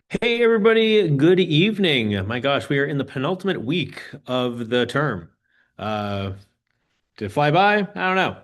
Hey everybody, good evening. My gosh, we are in the penultimate week of the term. Uh, did it fly by? I don't know.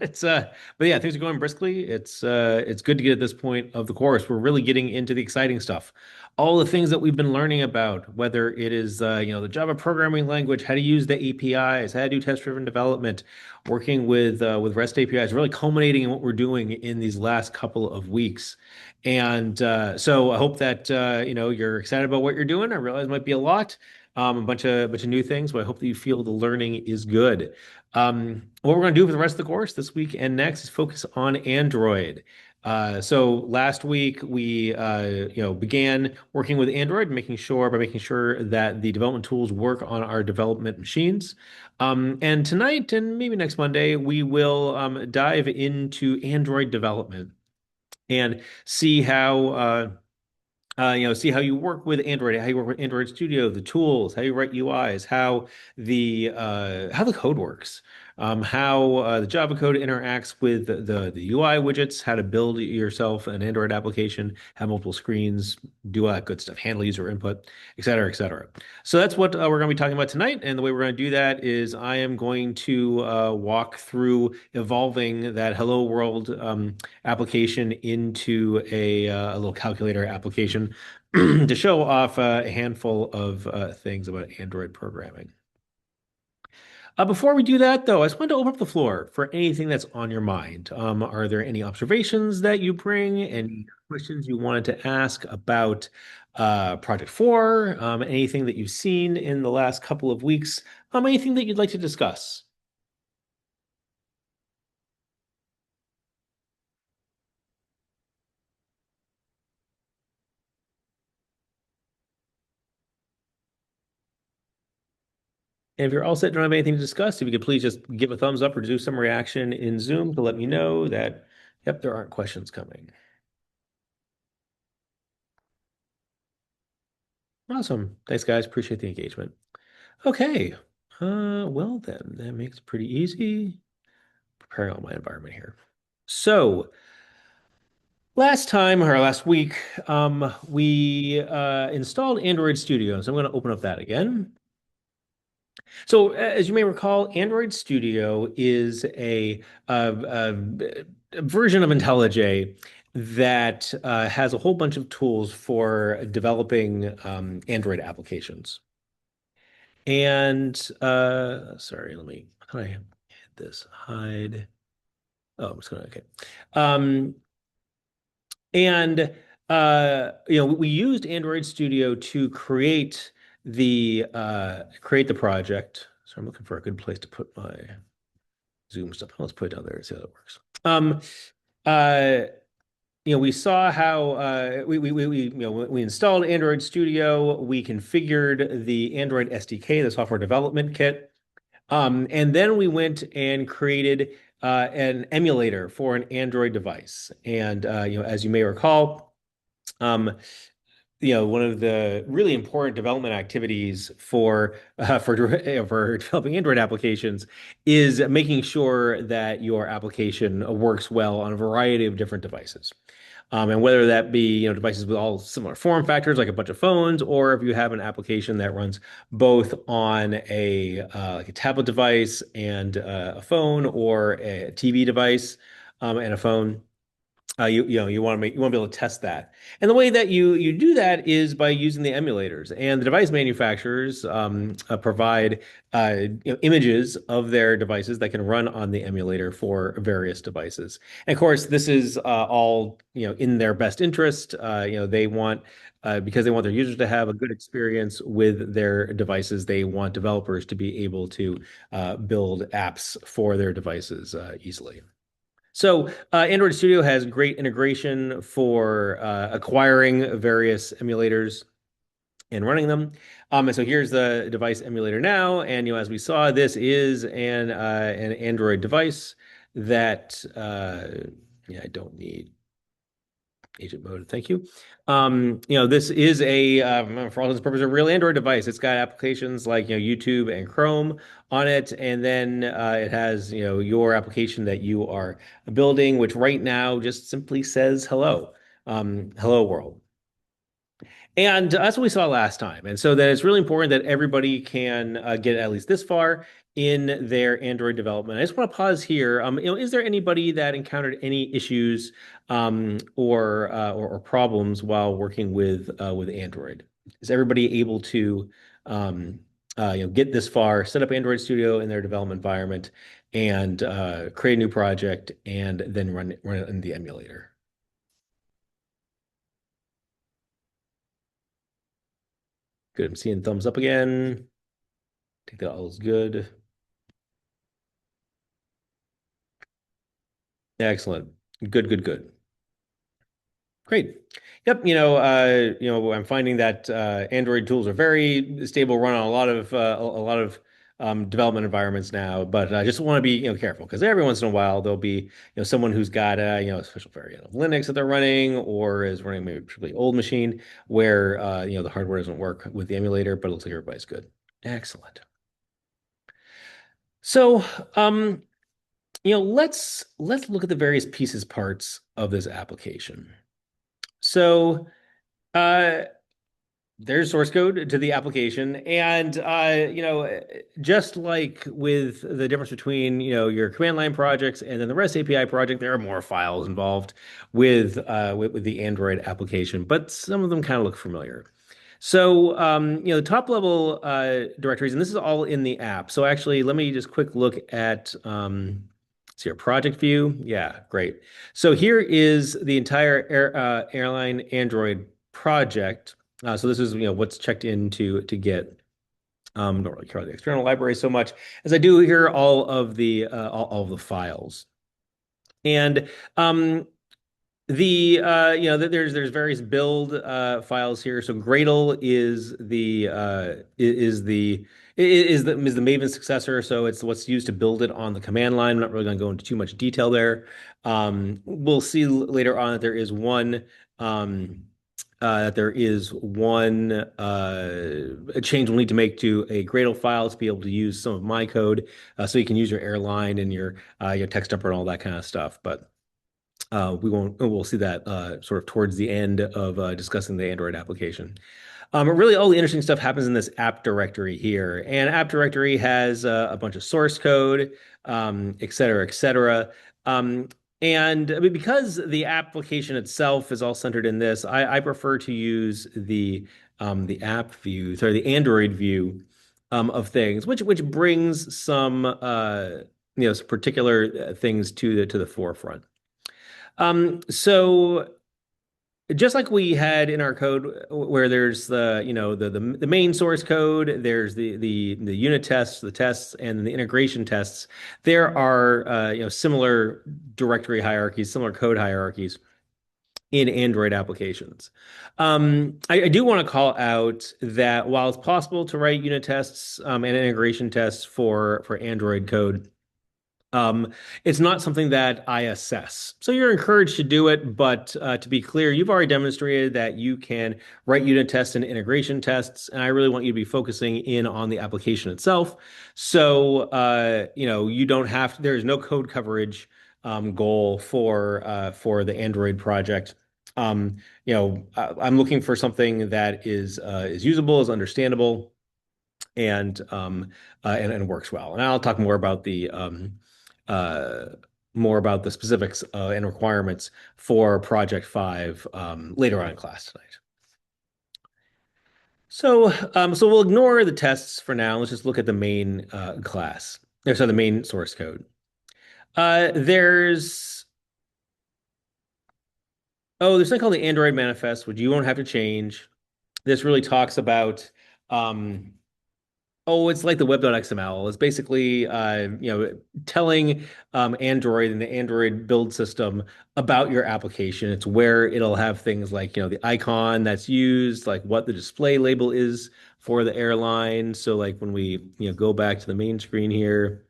It's but yeah, things are going briskly. It's good to get at this point of the course. We're really getting into the exciting stuff. All the things that we've been learning about, whether it is the Java programming language, how to use the APIs, how to do test-driven development, working with REST APIs, really culminating in what we're doing in these last couple of weeks. And so I hope that you're excited about what you're doing. I realize it might be a lot, a bunch of new things, but I hope that you feel the learning is good. What we're going to do for the rest of the course this week and next is focus on Android. So last week we began working with Android, making sure that the development tools work on our development machines. And tonight and maybe next Monday we will dive into Android development and see how you work with Android, how you work with Android Studio, the tools, how you write UIs, how the code works, how the Java code interacts with the UI widgets, how to build yourself an Android application, have multiple screens, do all that good stuff, handle user input, et cetera, et cetera. So that's what we're going to be talking about tonight. And the way we're going to do that is I am going to walk through evolving that Hello World application into a little calculator application to show off a handful of things about Android programming. Before we do that, though, I just wanted to open up the floor for anything that's on your mind. Are there any observations that you bring, any questions you wanted to ask about Project 4, anything that you've seen in the last couple of weeks, anything that you'd like to discuss? And if you're all set, don't have anything to discuss, if you could please just give a thumbs up or do some reaction in Zoom to let me know that, yep, there aren't questions coming. Awesome. Thanks, guys. Appreciate the engagement. Okay. Well then, that makes it pretty easy. Preparing all my environment here. So last time or last week, we installed Android Studio. So I'm going to open up that again. So, as you may recall, Android Studio is a version of IntelliJ that has a whole bunch of tools for developing Android applications. And sorry, how do I hit this? Hide. Oh, I'm just gonna, okay. Um, and we used Android Studio to create the project. So I'm looking for a good place to put my Zoom stuff. Let's put it down there and see how that works. Uh, we saw how we installed Android Studio. We configured the Android SDK, the software development kit. And then we went and created an emulator for an Android device. And as you may recall, um, one of the really important development activities for developing Android applications is making sure that your application works well on a variety of different devices. And whether that be, devices with all similar form factors, like a bunch of phones, or if you have an application that runs both on like a tablet device and a phone, or a TV device and a phone. You want to be able to test that, and the way that you do that is by using the emulators. And the device manufacturers provide images of their devices that can run on the emulator for various devices. And of course, this is all in their best interest. They want because they want their users to have a good experience with their devices. They want developers to be able to build apps for their devices easily. So, Android Studio has great integration for acquiring various emulators and running them. And so here's the device emulator now. And as we saw, this is an Android device that yeah, I don't need agent mode. Thank you. This is for all intents and purposes, a real Android device. It's got applications like, YouTube and Chrome on it, and then it has, your application that you are building, which right now just simply says hello, hello world. And that's what we saw last time. And so then it's really important that everybody can get at least this far in their Android development. I just want to pause here. Is there anybody that encountered any issues or problems while working with Android? Is everybody able to um, get this far, set up Android Studio in their development environment, and create a new project, and then run it in the emulator? Good. I'm seeing thumbs up again. I think that all is good. Excellent. Good, good, good. Great. Yep. I'm finding that Android tools are very stable, run on a lot of development environments now. But I just want to be careful because every once in a while there'll be someone who's got a special variant of Linux that they're running or is running maybe a particularly old machine where the hardware doesn't work with the emulator, but it looks like everybody's good. Excellent. So let's look at the various pieces parts of this application. So uh, there's source code to the application, and just like with the difference between your command line projects and then the REST API project, there are more files involved with the Android application, but some of them kind of look familiar. So the top level directories, and this is all in the app. So actually, let me just quick look at see your project view. Yeah, great. So here is the entire airline Android project. So this is what's checked into to get. Don't really care about the external library so much as I do here all of the files. And there's various build files here. So Gradle is the Maven successor. So it's what's used to build it on the command line. I'm not really going to go into too much detail there. We'll see later on that um, there is one change we'll need to make to a Gradle file to be able to use some of my code, so you can use your airline and your text dumper and all that kind of stuff. But we'll see that sort of towards the end of discussing the Android application. Really, all the interesting stuff happens in this app directory here, and app directory has a bunch of source code, et cetera, et cetera. And I mean, because the application itself is all centered in this, I prefer to use the app view, sorry, the Android view of things, which brings some particular things to the forefront. So just like we had in our code where there's the main source code, there's the unit tests, the tests, and the integration tests, there are similar directory hierarchies, similar code hierarchies in Android applications. I do want to call out that while it's possible to write unit tests and integration tests for Android code, it's not something that I assess. So you're encouraged to do it, but to be clear, you've already demonstrated that you can write unit tests and integration tests, and I really want you to be focusing in on the application itself. So you don't have to, there is no code coverage goal for the Android project. I'm looking for something that is usable, is understandable, and works well. And I'll talk uh, more about the specifics and requirements for Project 5 later on in class tonight. So we'll ignore the tests for now. Let's just look at the main class. So the main source code. There's something called the Android manifest, which you won't have to change. This really talks about it's like the web.xml. It's basically, telling Android and the Android build system about your application. It's where it'll have things like, the icon that's used, like what the display label is for the airline. So like when we, go back to the main screen here,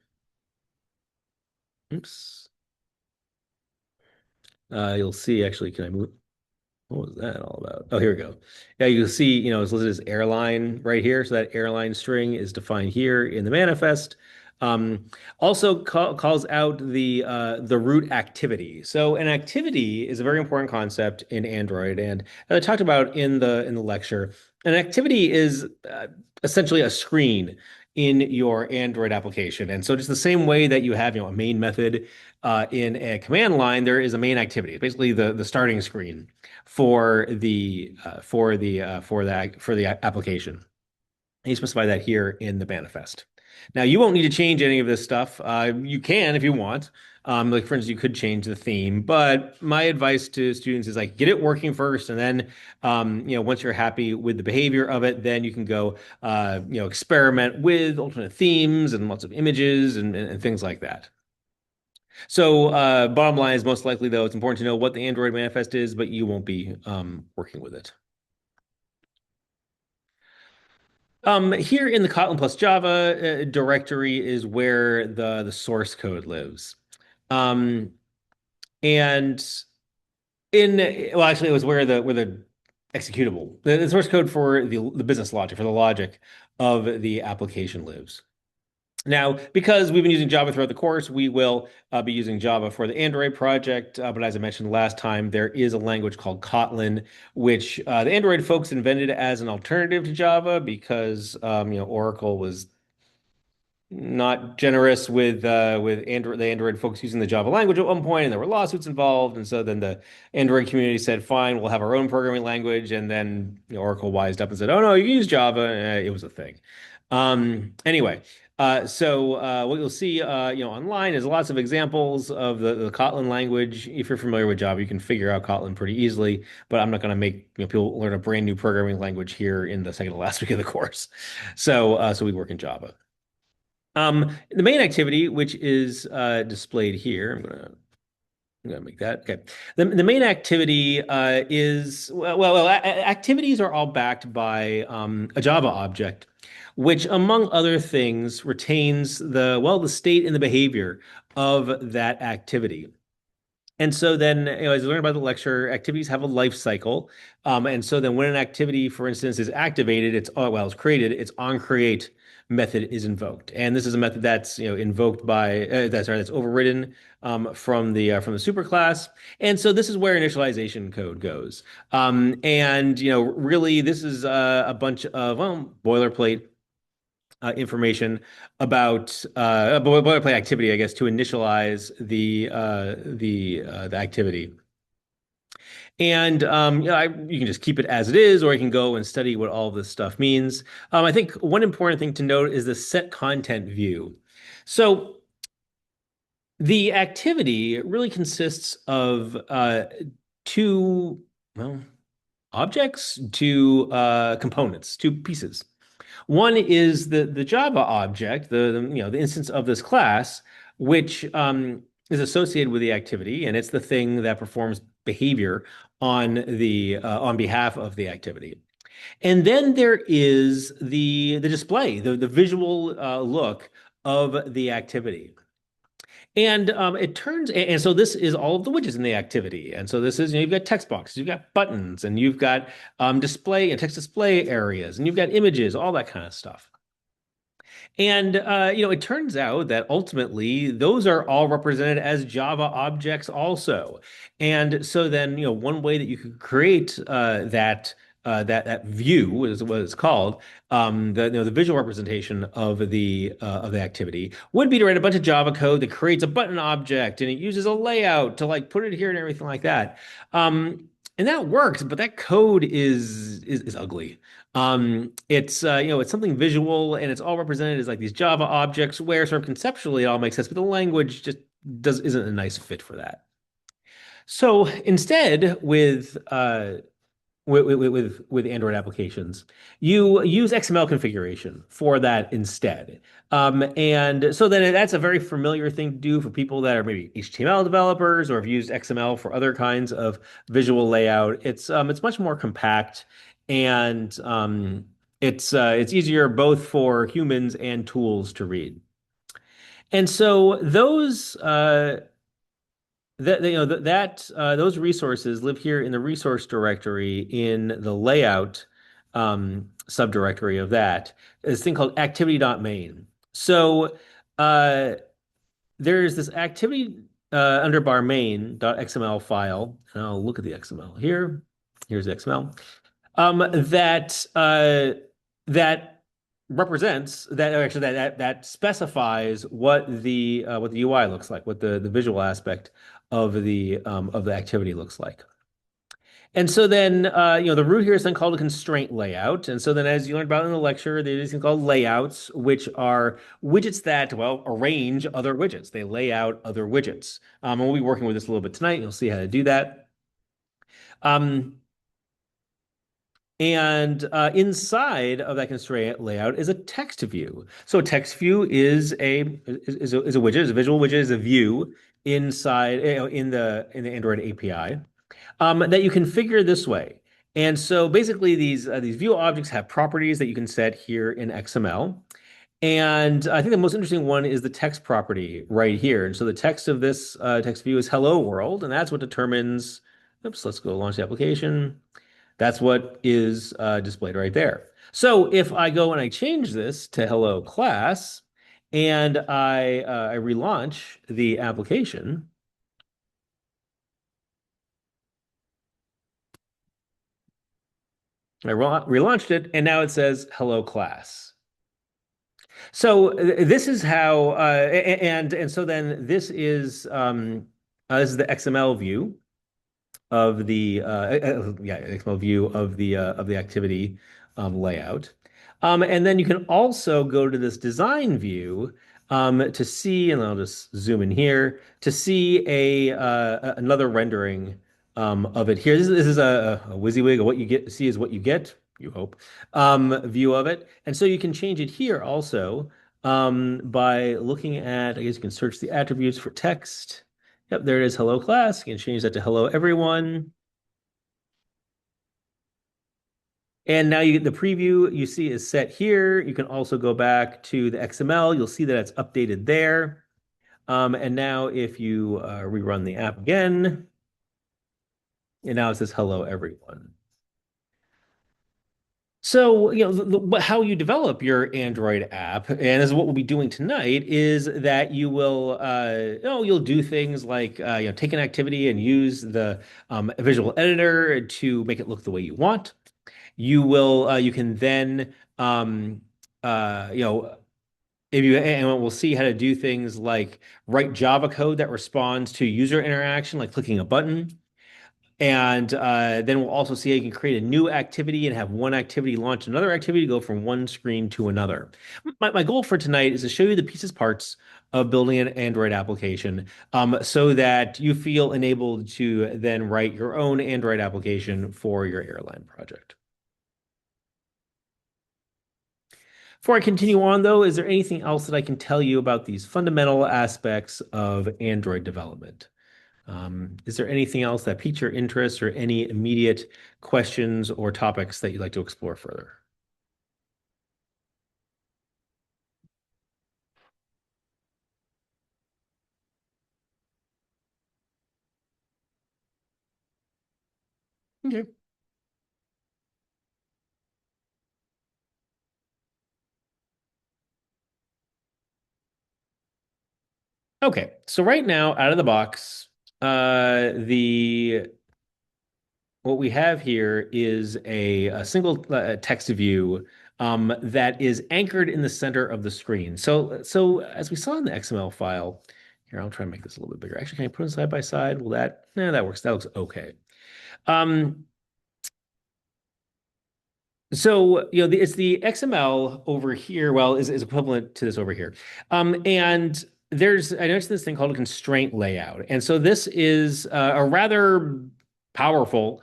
oops, you'll see actually, can I move? What was that all about? Oh, here we go. Yeah, you can see, it's listed as airline right here. So that airline string is defined here in the manifest. Also calls out the root activity. So an activity is a very important concept in Android, and as I talked about in the lecture, an activity is essentially a screen in your Android application. And so just the same way that you have, a main method in a command line, there is a main activity. It's basically the starting screen for the application. And you specify that here in the manifest. Now, you won't need to change any of this stuff. You can if you want. Like for instance, you could change the theme, but my advice to students is like get it working first, and then once you're happy with the behavior of it, then you can go experiment with alternate themes and lots of images and things like that. So bottom line is most likely though, it's important to know what the Android manifest is, but you won't be working with it. Here in the Kotlin plus Java directory is where the source code lives. Um, and in well, actually, it was where the executable, the source code for the business logic, for the logic of the application lives. Now, because we've been using Java throughout the course, we will be using Java for the Android project. But as I mentioned last time, there is a language called Kotlin, which the Android folks invented as an alternative to Java because Oracle was not generous with the Android folks using the Java language at one point, and there were lawsuits involved. And so then the Android community said, "Fine, we'll have our own programming language." And then Oracle wised up and said, "Oh no, you can use Java." It was a thing. Anyway, what you'll see, online is lots of examples of the Kotlin language. If you're familiar with Java, you can figure out Kotlin pretty easily. But I'm not going to make people learn a brand new programming language here in the second to last week of the course. So we work in Java. The main activity, which is displayed here, I'm gonna make that okay. The main activity is activities are all backed by a Java object, which, among other things, retains the state and the behavior of that activity. And so then, as you learn about the lecture, activities have a life cycle. And so then when an activity, for instance, is activated, it's created, its onCreate method is invoked. And this is a method that's, invoked by, that's overridden from the superclass. And so this is where initialization code goes. Really, this is a bunch of, boilerplate information about a boilerplate activity, I guess, to initialize the activity. And you can just keep it as it is, or you can go and study what all of this stuff means. I think one important thing to note is the set content view. So the activity really consists of two, well, objects, two components, two pieces. One is the Java object, the instance of this class, which is associated with the activity, and it's the thing that performs behavior on behalf of the activity. And then there is the display, the visual look of the activity. And so this is all of the widgets in the activity. And so this is, you've got text boxes, you've got buttons, and you've got display and text display areas, and you've got images, all that kind of stuff. And it turns out that ultimately those are all represented as Java objects also. And so then, one way that you could create that view is what it's called, the visual representation of the activity would be to write a bunch of Java code that creates a button object and it uses a layout to like put it here and everything like that. And that works, but that code is ugly. It's something visual and it's all represented as like these Java objects where sort of conceptually it all makes sense, but the language just isn't a nice fit for that. So instead, with Android applications, you use XML configuration for that instead. And so then that's a very familiar thing to do for people that are maybe HTML developers or have used XML for other kinds of visual layout. It's much more compact and it's easier both for humans and tools to read. And so those resources live here in the resource directory in the layout subdirectory of that. This thing called activity.main. So uh, there's this activity under bar main.xml file, and I'll look at the XML here. Here's the XML. That represents that actually that specifies what the UI looks like, what the visual aspect of the activity looks like. And so then, the root here is then called a constraint layout. And so then, as you learned about in the lecture, there's these things called layouts, which are widgets that, well, arrange other widgets. They lay out other widgets. And we'll be working with this a little bit tonight. You'll see how to do that. Um, and inside of that constraint layout is a text view. So a text view is a widget, is a visual widget, is a view inside in the Android API that you configure this way. And so basically these view objects have properties that you can set here in XML. And I think the most interesting one is the text property right here. And so the text of this text view is hello world, and that's what determines, oops, let's go launch the application. That's what is displayed right there. So if I go and I change this to hello class and I relaunch the application, I relaunched it, and now it says hello class. So this is how, and so then this is the XML view of the XML view of the activity layout. And then you can also go to this design view to see, and I'll just zoom in here to see another rendering of it here. This is a WYSIWYG of what you get see is what you get, you hope, view of it. And so you can change it here also by looking at, I guess you can search the attributes for text. Yep, there it is. Hello class. You can change that to hello everyone. And now you get the preview you see is set here. You can also go back to the XML. You'll see that it's updated there. And now if you rerun the app again, and now it says hello everyone. So, how you develop your Android app, and this is what we'll be doing tonight, is that you'll do things like, take an activity and use the visual editor to make it look the way you want. You can then, and we'll see how to do things like write Java code that responds to user interaction, like clicking a button. And then we'll also see how you can create a new activity and have one activity launch another activity, go from one screen to another. My goal for tonight is to show you the pieces parts of building an Android application so that you feel enabled to then write your own Android application for your airline project. Before I continue on, though, is there anything else that I can tell you about these fundamental aspects of Android development? Is there anything else that piques your interest or any immediate questions or topics that you'd like to explore further? Okay. Okay. So right now, out of the box, the what we have here is a single text view that is anchored in the center of the screen. So as we saw in the XML file, here, I'll try and make this a little bit bigger. Actually, can I put them side by side? Will that? That works. That looks okay. So, it's the XML over here, well, is equivalent to this over here. And I noticed this thing called a constraint layout. And so this is a rather powerful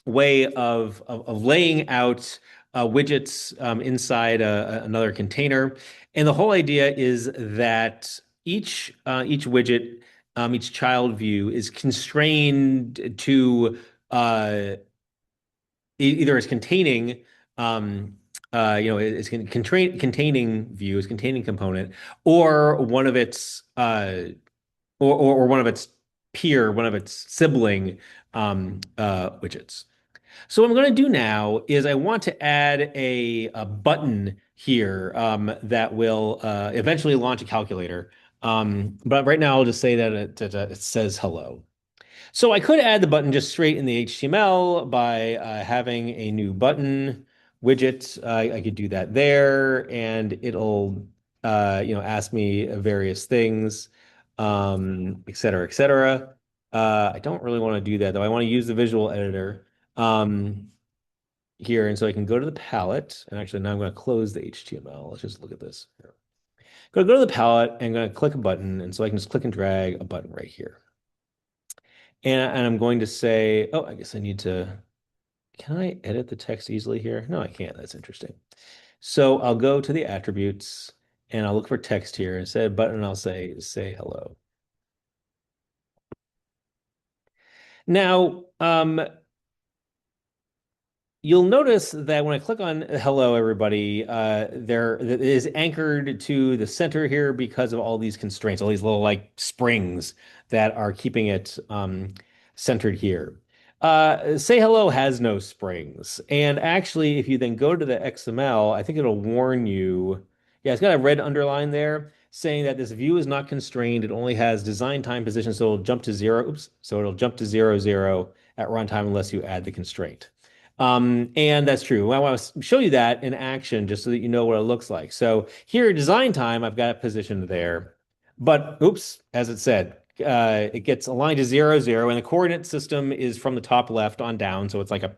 way of laying out widgets inside another container. And the whole idea is that each widget, each child view is constrained to either as containing it's containing views, containing component, or one of its or one of its peer, one of its sibling widgets. So what I'm going to do now is I want to add a button here that will eventually launch a calculator. But right now I'll just say that it says hello. So I could add the button just straight in the HTML by having a new button widget. I could do that there, and it'll ask me various things, et cetera, et cetera. I don't really want to do that though. I want to use the visual editor here, and so I can go to the palette. And actually, now I'm going to close the HTML. Let's just look at this. Go to the palette and I'm going to click a button, and so I can just click and drag a button right here. And I'm going to say, oh, I guess I need to, can I edit the text easily here? No, I can't. That's interesting. So I'll go to the attributes and I'll look for text here. Instead of button, I'll say hello. Now, you'll notice that when I click on hello, everybody, there it is anchored to the center here because of all these constraints, all these little like springs that are keeping it centered here. Say hello has no springs. And actually, if you then go to the XML, I think it'll warn you. Yeah, it's got a red underline there saying that this view is not constrained. It only has design time position, so it'll jump to zero. Oops. So it'll jump to 0, 0 at runtime unless you add the constraint. And that's true. I want to show you that in action just so that you know what it looks like. So here, design time, I've got it positioned there. But oops, as it said, it gets aligned to 0, 0, and the coordinate system is from the top left on down. So it's like a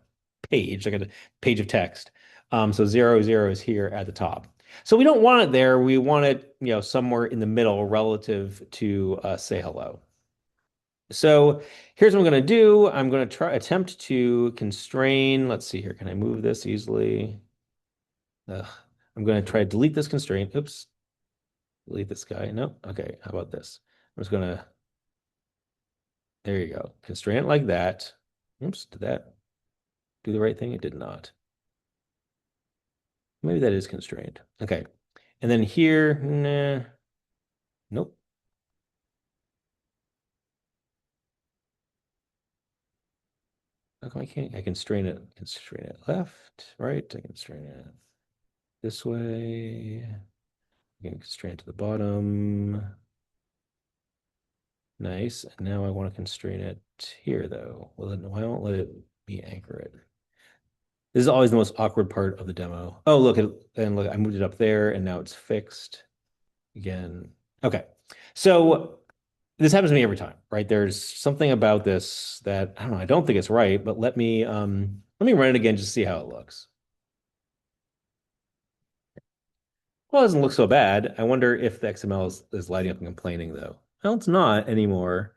page, like a page of text. So 0, 0 is here at the top. So we don't want it there. We want it, somewhere in the middle relative to say hello. So here's what I'm going to do. I'm going to attempt to constrain. Let's see here. Can I move this easily? Ugh. I'm going to try to delete this constraint. Oops. Delete this guy. No. Okay. How about this? I'm just going to, there you go. Constrain it like that. Oops. Did that do the right thing? It did not. Maybe that is constrained. Okay. And then here, nah. Nope. How come I can't? I constrain it left, right. I constrain it this way. I can constrain it to the bottom. Nice. And now I want to constrain it here, though. Well, then why won't let it be anchor it? This is always the most awkward part of the demo. Oh, look, and look, I moved it up there, and now it's fixed again. Okay. So this happens to me every time, right? There's something about this that I don't know. I don't think it's right, but let me run it again just to see how it looks. Well, it doesn't look so bad. I wonder if the XML is lighting up and complaining, though. Well, it's not anymore.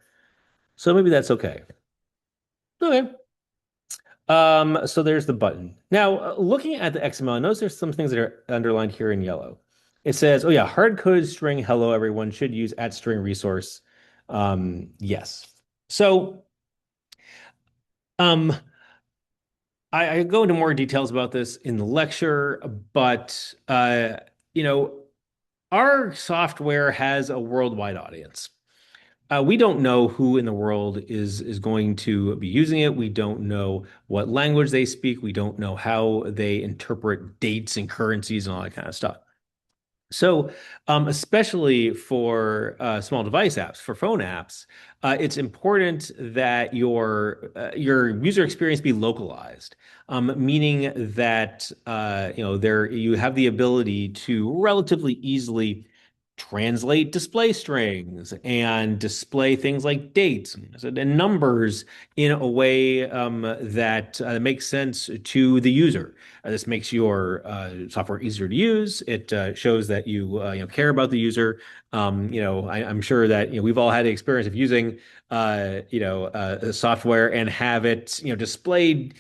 So maybe that's okay. Okay. So there's the button. Now, looking at the XML, notice there's some things that are underlined here in yellow. It says, oh yeah, hard-coded string hello everyone should use at string resource. Yes. So um, I go into more details about this in the lecture, but you know, our software has a worldwide audience. We don't know who in the world is going to be using it. We don't know what language they speak. We don't know how they interpret dates and currencies and all that kind of stuff. So, especially for small device apps, for phone apps, it's important that your user experience be localized, meaning that there you have the ability to relatively easily translate display strings and display things like dates and numbers in a way that makes sense to the user. This makes your software easier to use. It shows that you care about the user. I'm sure that we've all had the experience of using software and have it displayed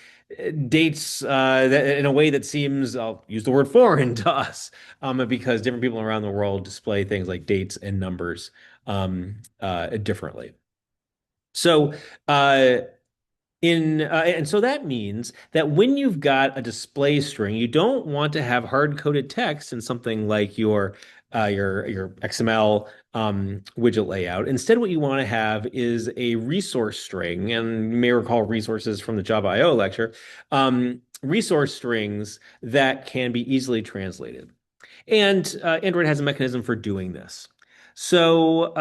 dates in a way that seems, I'll use the word foreign to us, because different people around the world display things like dates and numbers differently. So uh, and so that means that when you've got a display string, you don't want to have hard-coded text in something like your your XML widget layout. Instead, what you want to have is a resource string, and you may recall resources from the Java I/O lecture, resource strings that can be easily translated. And Android has a mechanism for doing this. So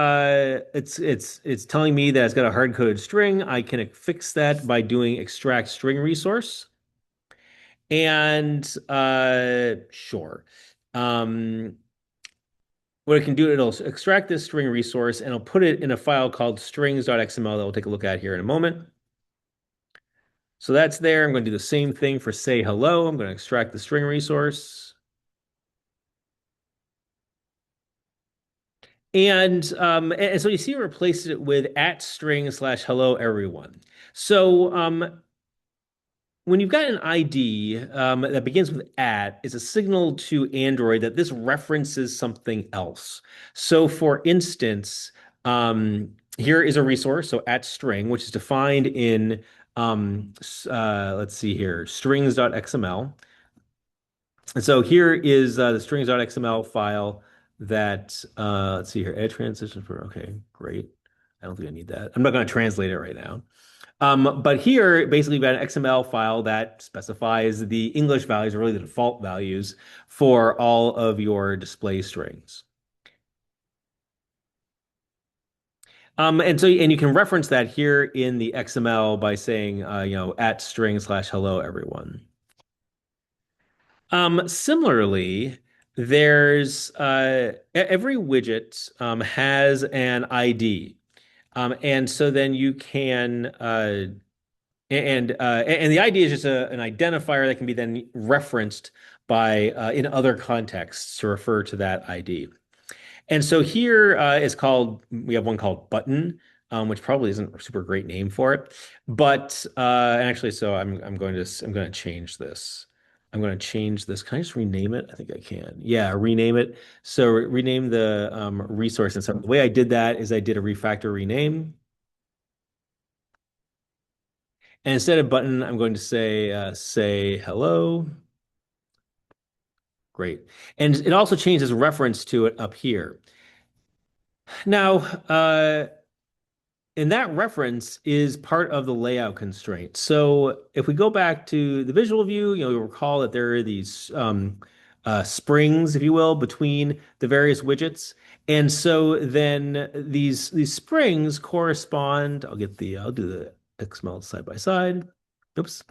it's telling me that it's got a hard-coded string. I can fix that by doing extract string resource. And sure. Um, what it can do, it'll extract this string resource and it'll put it in a file called strings.xml that we'll take a look at here in a moment. So that's there. I'm going to do the same thing for say hello. I'm going to extract the string resource. And so you see, it replaced it with @string/hello everyone. So when you've got an ID that begins with @ is a signal to Android that this references something else. So for instance, here is a resource, so @string, which is defined in, let's see here, strings.xml. And so here is the strings.xml file that, let's see here, add transition for, okay, great. I don't think I need that. I'm not going to translate it right now. But here, basically, we've got an XML file that specifies the English values, or really the default values, for all of your display strings. And you can reference that here in the XML by saying, @string/hello everyone. Similarly, there's every widget has an ID. And so then you can and the ID is just an identifier that can be then referenced by in other contexts to refer to that ID. And so here is called, we have one called button, which probably isn't a super great name for it, but and actually, so I'm going to change this. I'm going to change this. Can I just rename it? I think I can. Yeah, rename it. So rename the resource and stuff. The way I did that is I did a refactor rename. And instead of button, I'm going to say hello. Great. And it also changes reference to it up here. Now, and that reference is part of the layout constraint. So if we go back to the visual view, you'll recall that there are these springs, if you will, between the various widgets. And so then these springs correspond. I'll do the XML side by side. Oops.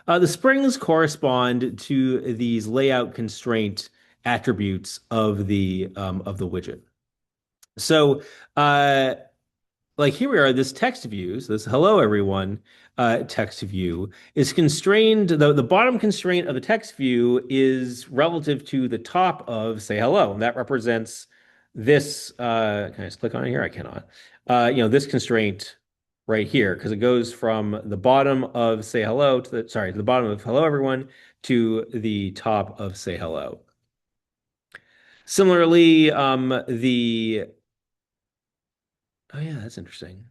The springs correspond to these layout constraint attributes of the widget. So, like here we are, this text view, so this hello everyone text view is constrained. The bottom constraint of the text view is relative to the top of say hello, and that represents this. Can I just click on it here? I cannot. This constraint right here because it goes from the bottom of say hello to the bottom of hello everyone to the top of say hello. Similarly, oh yeah, that's interesting.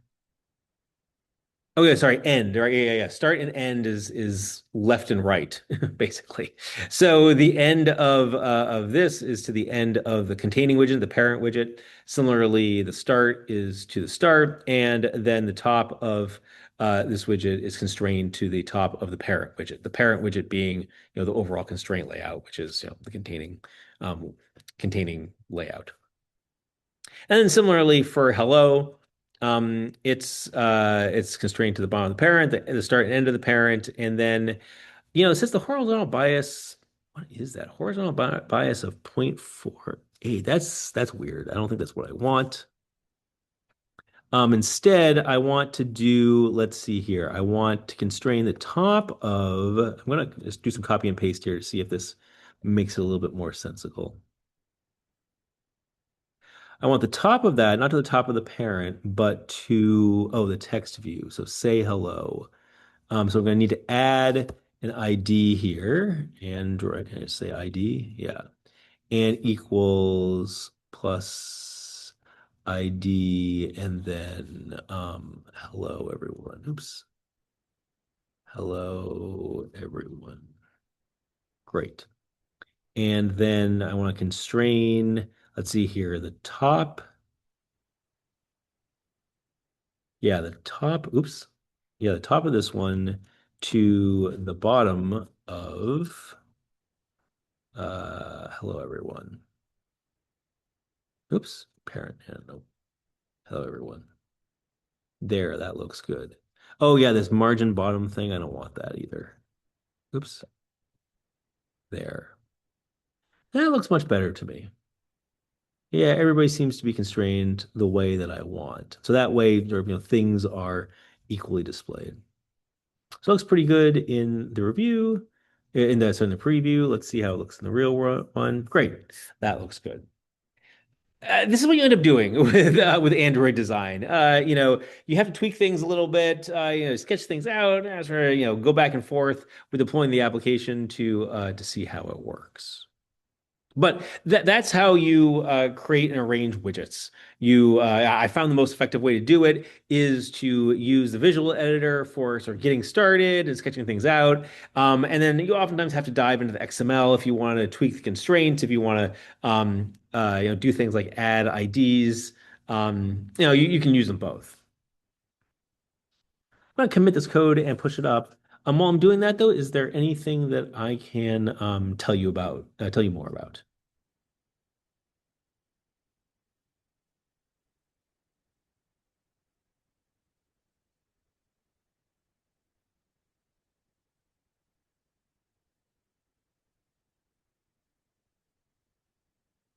Oh yeah, sorry, end. Right, yeah. Start and end is left and right, basically. So the end of this is to the end of the containing widget, the parent widget. Similarly, the start is to the start, and then the top of this widget is constrained to the top of the parent widget. The parent widget being, the overall constraint layout, which is, the containing layout. And then similarly for hello. It's constrained to the bottom of the parent, the start and end of the parent, and then it says the horizontal bias. What is that? Horizontal bias of 0.48. That's weird. I don't think that's what I want. Instead, I want to do, let's see here. I want to constrain the top of, I'm gonna just do some copy and paste here to see if this makes it a little bit more sensical. I want the top of that, not to the top of the parent, but to, the text view. So say hello. So I'm going to need to add an ID here. Android, can I just say ID? Yeah. And equals plus ID and then hello everyone. Oops. Hello everyone. Great. And then I want to constrain, let's see here, the top. Yeah, the top, oops. Yeah, the top of this one to the bottom of hello everyone. Oops, parent. Yeah, no. Hello everyone. There, that looks good. Oh yeah, this margin bottom thing, I don't want that either. Oops, there. That looks much better to me. Yeah, everybody seems to be constrained the way that I want. So that way, things are equally displayed. So it looks pretty good in the review, in the preview. Let's see how it looks in the real world one. Great, that looks good. This is what you end up doing with Android design. You have to tweak things a little bit, sketch things out, go back and forth with deploying the application to see how it works. But that's how you create and arrange widgets. I found the most effective way to do it is to use the visual editor for sort of getting started and sketching things out. And then you oftentimes have to dive into the XML if you want to tweak the constraints, if you want to do things like add IDs. You can use them both. I'm going to commit this code and push it up. While I'm doing that, though, is there anything that I can tell you more about?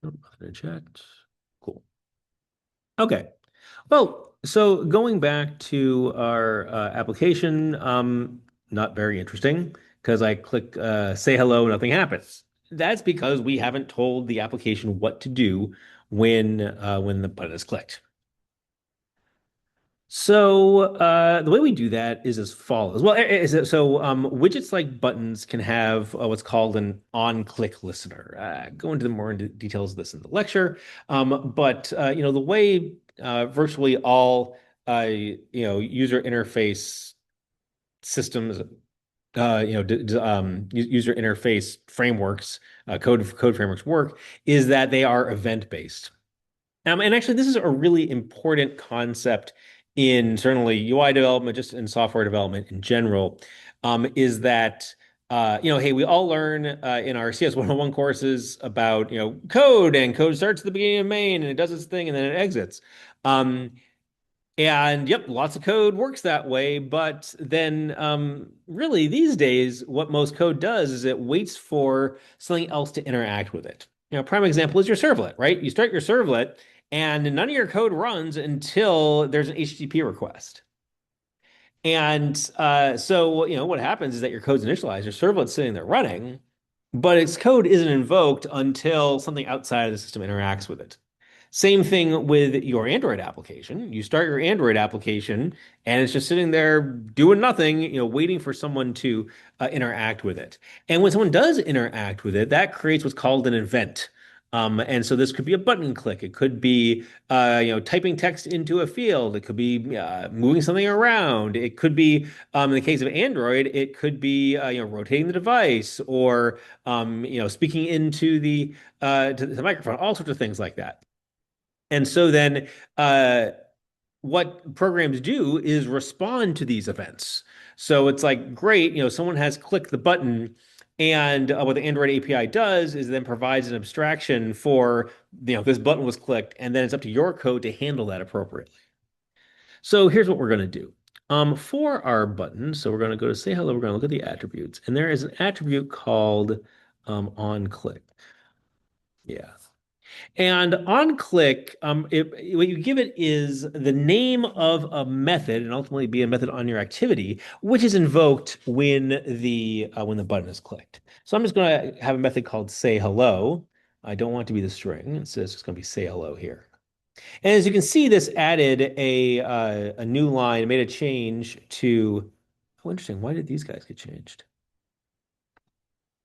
Nope, nothing in chat. Cool. Okay. Well, so going back to our application, not very interesting because I click say hello, nothing happens. That's because we haven't told the application what to do when the button is clicked. So the way we do that is as follows. Well, widgets like buttons can have what's called an on-click listener. Go into the more into details of this in the lecture. But the way virtually all user interface systems, user interface frameworks, code frameworks work is that they are event-based. And actually, this is a really important concept in certainly UI development, just in software development in general, is that hey, we all learn in our CS 101 courses about code, and code starts at the beginning of main and it does its thing and then it exits. Um, and yep, lots of code works that way. But then, really, these days, what most code does is it waits for something else to interact with it. Prime example is your servlet, right? You start your servlet, and none of your code runs until there's an HTTP request. And what happens is that your code's initialized, your servlet's sitting there running, but its code isn't invoked until something outside of the system interacts with it. Same thing with your Android application. You start your Android application and it's just sitting there doing nothing, waiting for someone to interact with it. And when someone does interact with it, that creates what's called an event. And so this could be a button click. It could be, typing text into a field. It could be moving something around. It could be, in the case of Android, it could be, rotating the device or, speaking into to the microphone. All sorts of things like that. And so then what programs do is respond to these events. So it's like, great, someone has clicked the button, and what the Android API does is then provides an abstraction for, this button was clicked, and then it's up to your code to handle that appropriately. So here's what we're going to do. For our button, so we're going to go to say hello, we're going to look at the attributes, and there is an attribute called on click. Yeah. And on click, what you give it is the name of a method, and ultimately be a method on your activity, which is invoked when the button is clicked. So I'm just going to have a method called say hello. I don't want it to be the string. It says it's going to be say hello here. And as you can see, this added a new line, made a change to. Oh, interesting. Why did these guys get changed?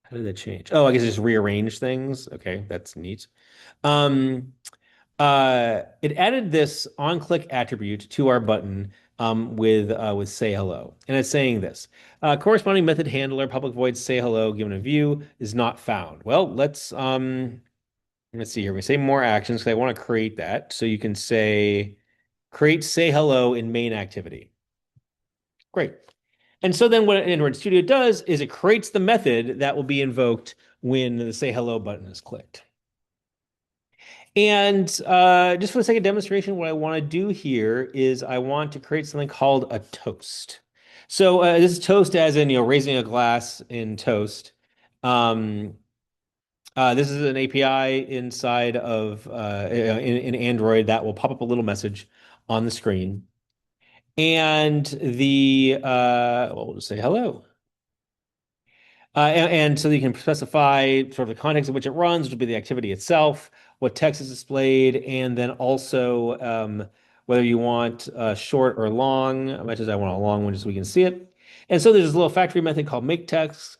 How did that change? Oh, I guess it just rearrange things. Okay, that's neat. Um, it added this on-click attribute to our button with say hello. And it's saying this. Corresponding method handler public void say hello given a view is not found. Well, let's see here. We say more actions because I want to create that. So you can say create say hello in main activity. Great. And so then what Android Studio does is it creates the method that will be invoked when the say hello button is clicked. And just for the sake of demonstration, what I want to do here is I want to create something called a toast. So this is toast as in, raising a glass in toast. Um, this is an API inside of in Android that will pop up a little message on the screen. And well, we'll just say hello. And so you can specify sort of the context in which it runs, which will be the activity itself, what text is displayed, and then also whether you want short or long. As much as I want a long one just so we can see it. And so there's this little factory method called make text,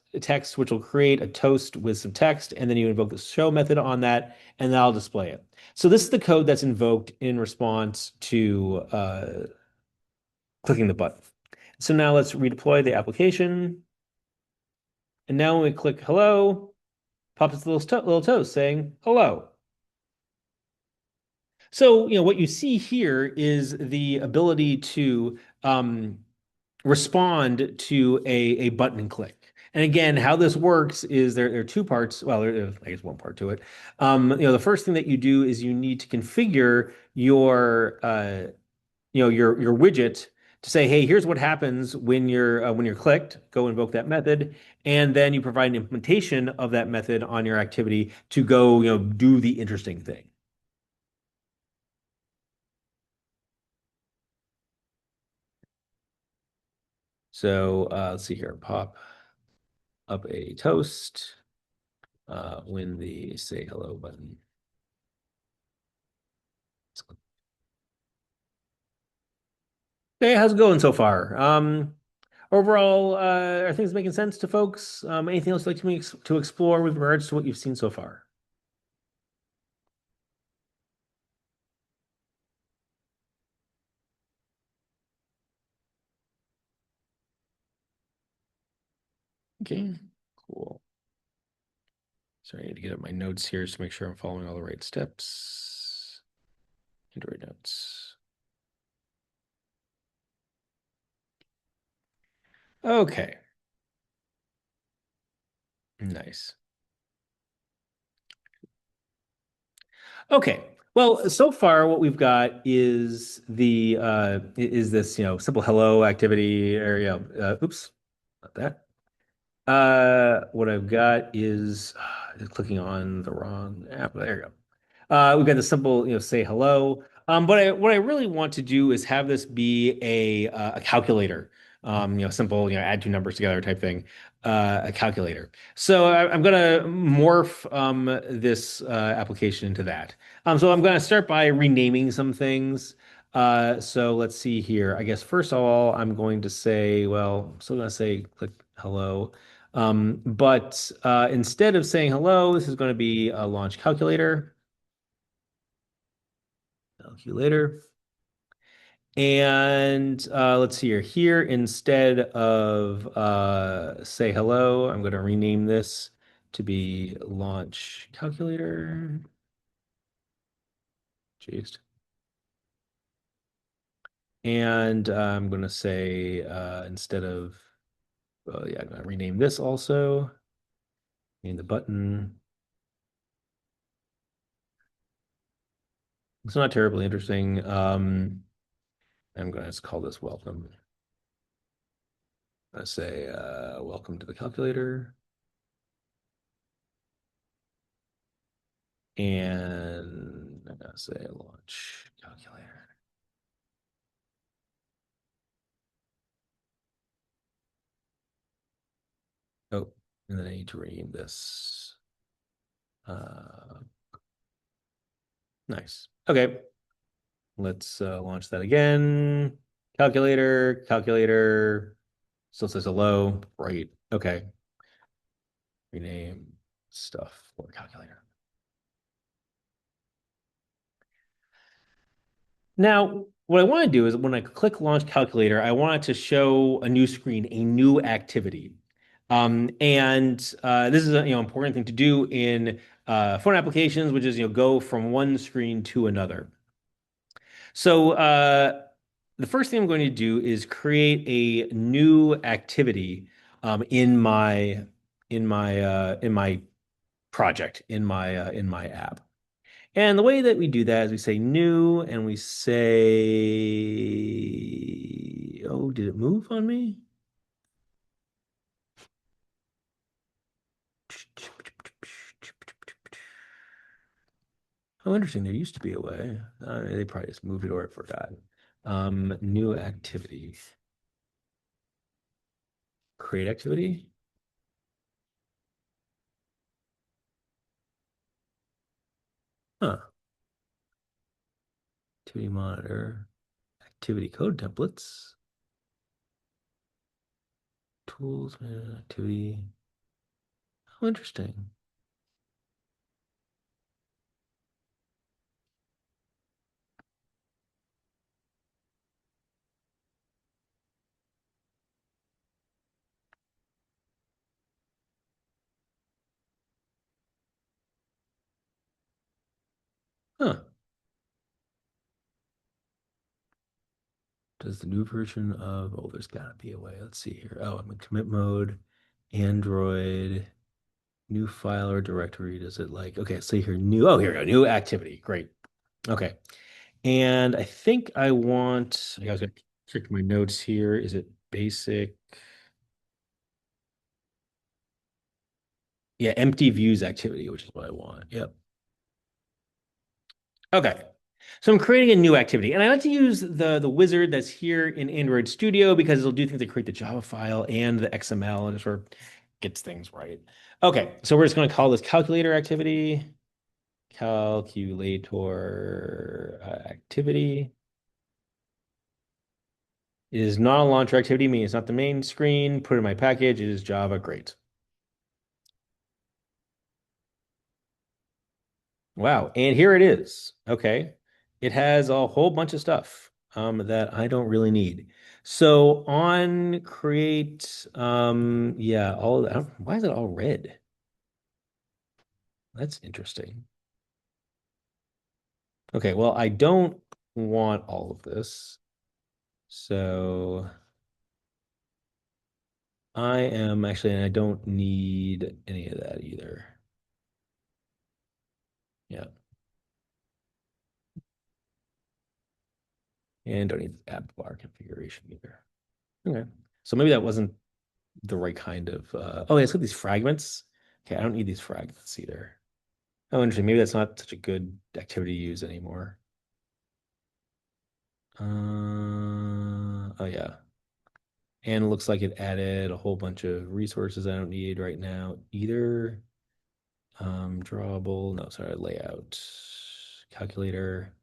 which will create a toast with some text, and then you invoke the show method on that, and that'll display it. So this is the code that's invoked in response to clicking the button. So now let's redeploy the application. And now when we click hello, pops its little toast saying hello. So, what you see here is the ability to respond to a button click. And again, how this works is there are two parts. Well, there's, I guess, one part to it. The first thing that you do is you need to configure your widget to say, hey, here's what happens when you're clicked. Go invoke that method, and then you provide an implementation of that method on your activity to go, do the interesting thing. So let's see here. Pop up a toast when the say hello button. Hey, how's it going so far? Overall, are things making sense to folks? Anything else you'd like to explore with regards to what you've seen so far? Okay, cool. Sorry, I need to get up my notes here to make sure I'm following all the right steps. Android notes. Okay, nice. Okay. Well, so far what we've got is this, simple hello activity or oops, not that. What I've got is clicking on the wrong app. There you go. We've got the simple, say hello. But what I really want to do is have this be a calculator. Simple, add two numbers together type thing. A calculator. So I'm gonna morph this application into that. So I'm gonna start by renaming some things. So let's see here. I guess first of all, I'm going to say, well, I'm still gonna say click hello. But instead of saying hello, this is going to be a launch calculator. Calculator. And let's see here. Here, instead of say hello, I'm going to rename this to be launch calculator. Jeez. And I'm going to say instead of, oh yeah, I'm going to rename this also. Name the button. It's not terribly interesting. I'm going to call this welcome. I say, welcome to the calculator. And I'm going to say launch calculator. Oh, and then I need to rename this. Nice. Okay. Let's launch that again. Calculator. Still says hello. Right. Okay. Rename stuff for calculator. Now, what I want to do is when I click Launch Calculator, I want it to show a new screen, a new activity. And this is a important thing to do in phone applications, which is go from one screen to another. So the first thing I'm going to do is create a new activity in my project in my app. And the way that we do that is we say new and we say, oh, did it move on me? Oh, interesting. There used to be a way. They probably just moved it or forgot. New activity. Create activity. Huh. Activity monitor. Activity code templates. Tools, activity. Oh, interesting. Huh. Does the new version of, oh, there's got to be a way. Let's see here. Oh, I'm in commit mode, Android, new file or directory. Does it like, okay, see here, new, oh, here we go, new activity. Great. Okay. And I think I want, I was going to check my notes here. Is it basic? Yeah, empty views activity, which is what I want. Yep. Okay. So I'm creating a new activity, and I like to use the wizard that's here in Android Studio because it'll do things like create the Java file and the XML and it sort of gets things right. Okay, so we're just going to call this calculator activity, calculator activity. It is not a launcher activity, meaning it's not the main screen. Put it in my package. It is Java. Great. Wow. And here it is. Okay. It has a whole bunch of stuff that I don't really need. So on create, yeah, why is it all red? That's interesting. Okay, well, I don't want all of this. So I am actually, and I don't need any of that either. Yeah. And don't need the app bar configuration either. Okay. So maybe that wasn't the right kind of oh yeah, it's got these fragments. Okay, I don't need these fragments either. Oh, interesting. Maybe that's not such a good activity to use anymore. Oh yeah. And it looks like it added a whole bunch of resources I don't need right now either. Drawable, no, sorry, layout, calculator,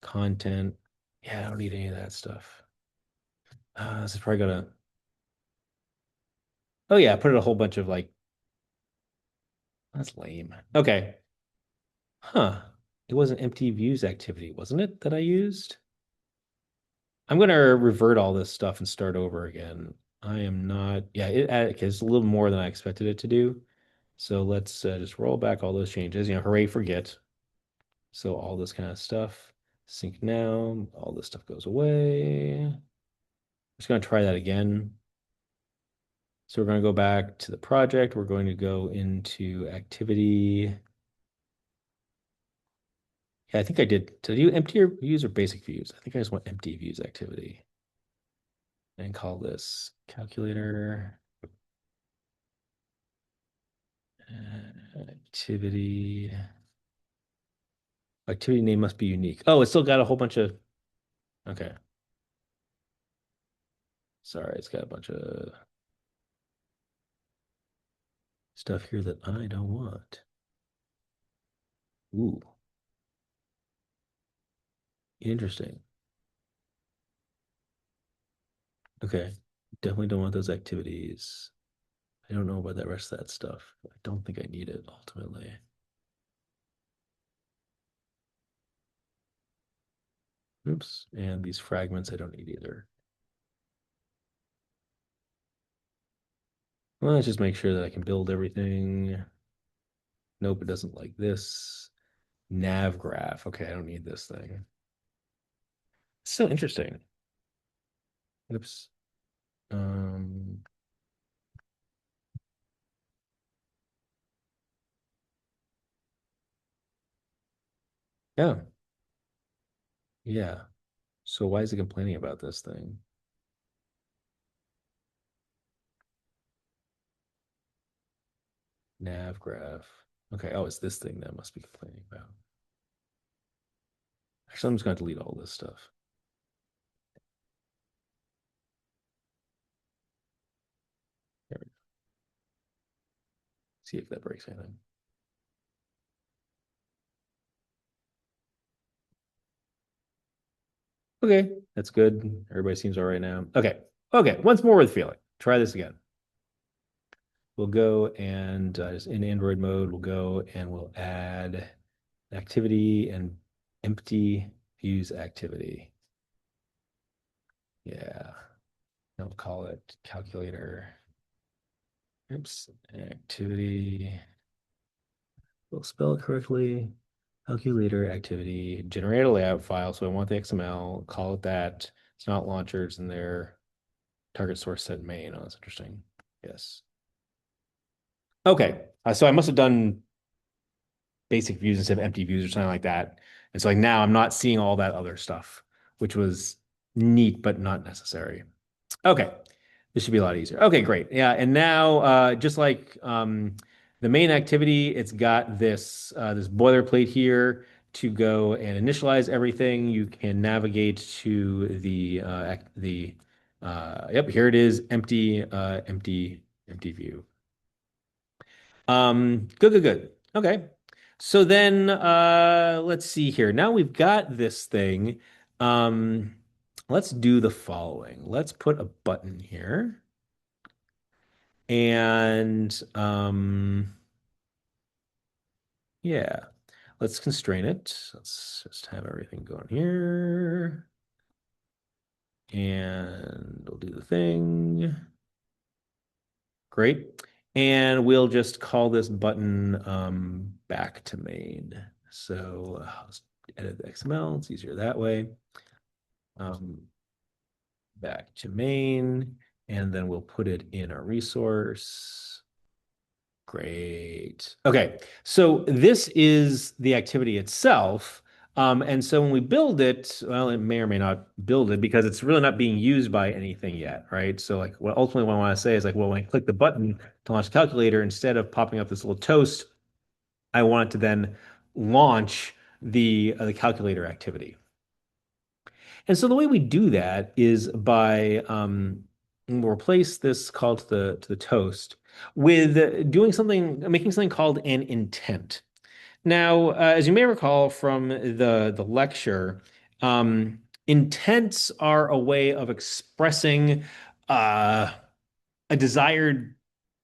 content. Yeah, I don't need any of that stuff. This is probably gonna, oh yeah, put in a whole bunch of like, that's lame. Okay. Huh. It was an empty views activity, wasn't it, that I used? I'm gonna revert all this stuff and start over again. I am not, yeah, it's a little more than I expected it to do. So let's just roll back all those changes. Hooray for Git. So all this kind of stuff, sync now, all this stuff goes away. I'm just gonna try that again. So we're gonna go back to the project. We're going to go into activity. Yeah, I think I did. Did I do empty views or basic views? I think I just want empty views activity. And call this calculator activity. Activity name must be unique. Oh, it's still got a whole bunch of. Okay. Sorry, it's got a bunch of stuff here that I don't want. Ooh, interesting. Okay. Definitely don't want those activities. I don't know about that rest of that stuff. I don't think I need it ultimately. Oops. And these fragments I don't need either. Well, let's just make sure that I can build everything. Nope, it doesn't like this. Nav graph. Okay, I don't need this thing. It's so interesting. Oops. Um, yeah, yeah. So why is it complaining about this thing? Nav graph. Okay, oh, it's this thing that must be complaining about. Actually, I'm just going to delete all this stuff. There we go. See if that breaks anything. Okay, that's good. Everybody seems all right now. Okay, okay. Once more with feeling. Try this again. We'll go and just in Android mode, we'll go and we'll add activity and empty views activity. Yeah, I'll call it calculator. Oops, activity. We'll spell it correctly. Calculator activity. Generate a layout file. So I want the XML. Call it that. It's not launchers in there. Target source set main. Oh, that's interesting. Yes. Okay. So I must have done basic views instead of empty views or something like that. And so like now I'm not seeing all that other stuff, which was neat but not necessary. Okay. This should be a lot easier. Okay, great. Yeah, and now just like the main activity, it's got this boilerplate here to go and initialize everything. You can navigate to the yep, here it is, empty view. Good, good, good. Okay. So then let's see here. Now we've got this thing. Um, let's do the following. Let's put a button here. And yeah, let's constrain it. Let's just have everything going here. And we'll do the thing. Great. And we'll just call this button back to main. So let's edit the XML. It's easier that way. Um, back to main. And then we'll put it in our resource. Great. Okay, so this is the activity itself. And so when we build it, well, it may or may not build it because it's really not being used by anything yet, right? So like what ultimately what I want to say is like, well, when I click the button to launch the calculator, instead of popping up this little toast, I want it to then launch the calculator activity. And so the way we do that is by we'll replace this call to the toast with doing something, making something called an intent. Now, as you may recall from the lecture, intents are a way of expressing uh, a desired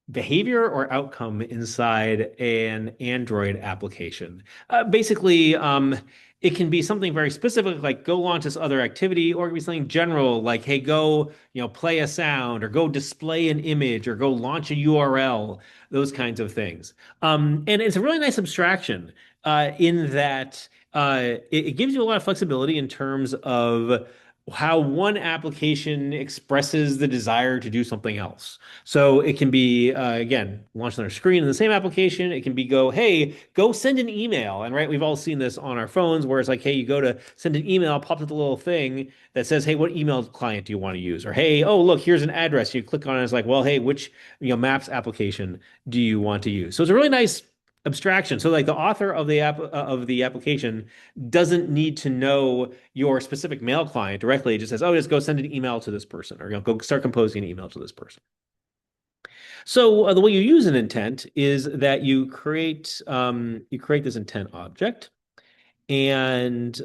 behavior or outcome inside an Android application. Basically, it can be something very specific, like go launch this other activity, or it can be something general, like hey, go play a sound, or go display an image, or go launch a URL. Those kinds of things. And it's a really nice abstraction in that it gives you a lot of flexibility in terms of how one application expresses the desire to do something else. So it can be, again, launched on our screen in the same application. It can be go, hey, go send an email. And right, we've all seen this on our phones where it's like, hey, you go to send an email, pops up the little thing that says, hey, what email client do you want to use? Or hey, oh, look, here's an address. You click on it. It's like, well, hey, which Maps application do you want to use? So it's a really nice abstraction. So like the author of the application doesn't need to know your specific mail client directly. It just says, oh, just go send an email to this person, or go start composing an email to this person. So the way you use an intent is that you create this intent object and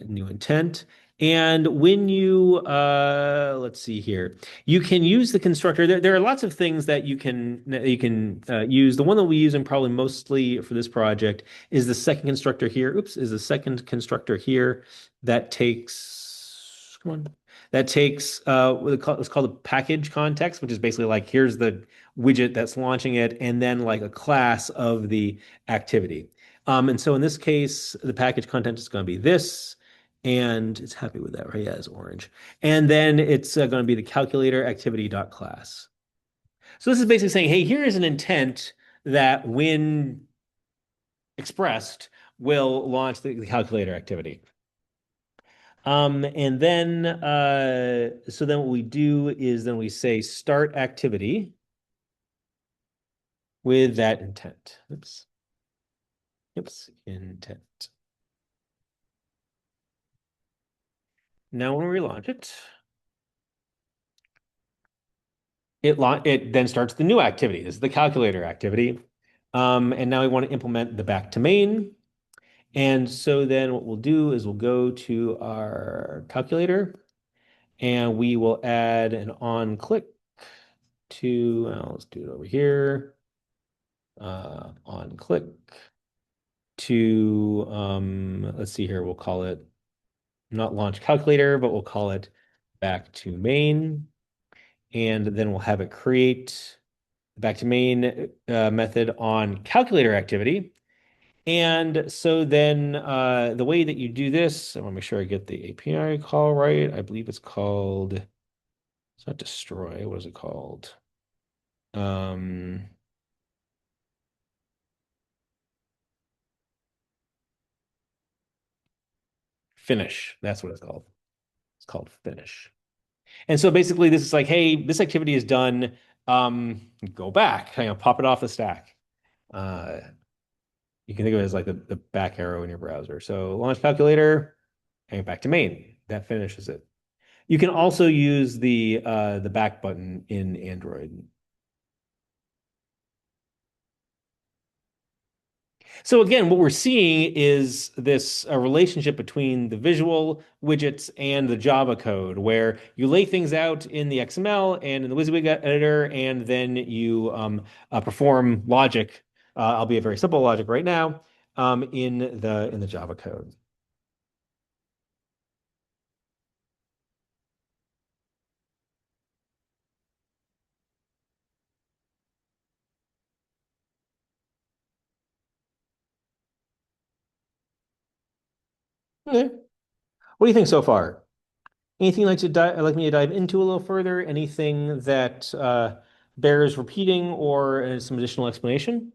new intent, And when you let's see here, you can use the constructor. There are lots of things that you can use. The one that we use and probably mostly for this project is the second constructor here. Oops, is the second constructor here that takes, come on, that takes it's called a package context, which is basically like here's the widget that's launching it, and then like a class of the activity. And so in this case, the package content is going to be this, and it's happy with that, right? Yeah, it's orange. And then it's going to be the calculator activity.class. So this is basically saying, hey, here is an intent that when expressed will launch the calculator activity. And then, so then what we do is then we say start activity with that intent. Oops. Oops, intent. Now when we relaunch it, it then starts the new activity. This is the calculator activity. And now we want to implement the back to main. And so then what we'll do is we'll go to our calculator and we will add an on click to, let's do it over here. On click to, let's see here, we'll call it not launch calculator, but we'll call it back to main. And then we'll have it create the back to main method on calculator activity. And so then the way that you do this, I want to make sure I get the API call right. I believe it's called, it's not destroy. What is it called? Um, Finish. That's what it's called. It's called finish. And so basically this is like, hey, this activity is done. Go back, pop it off the stack. Uh, you can think of it as like the back arrow in your browser. So launch calculator, hang it back to main. That finishes it. You can also use the back button in Android. So again, what we're seeing is this relationship between the visual widgets and the Java code, where you lay things out in the XML and in the WYSIWYG editor, and then you perform logic, albeit very simple logic right now, in the Java code. Okay. What do you think so far? Anything like me to dive into a little further? Anything that bears repeating or some additional explanation?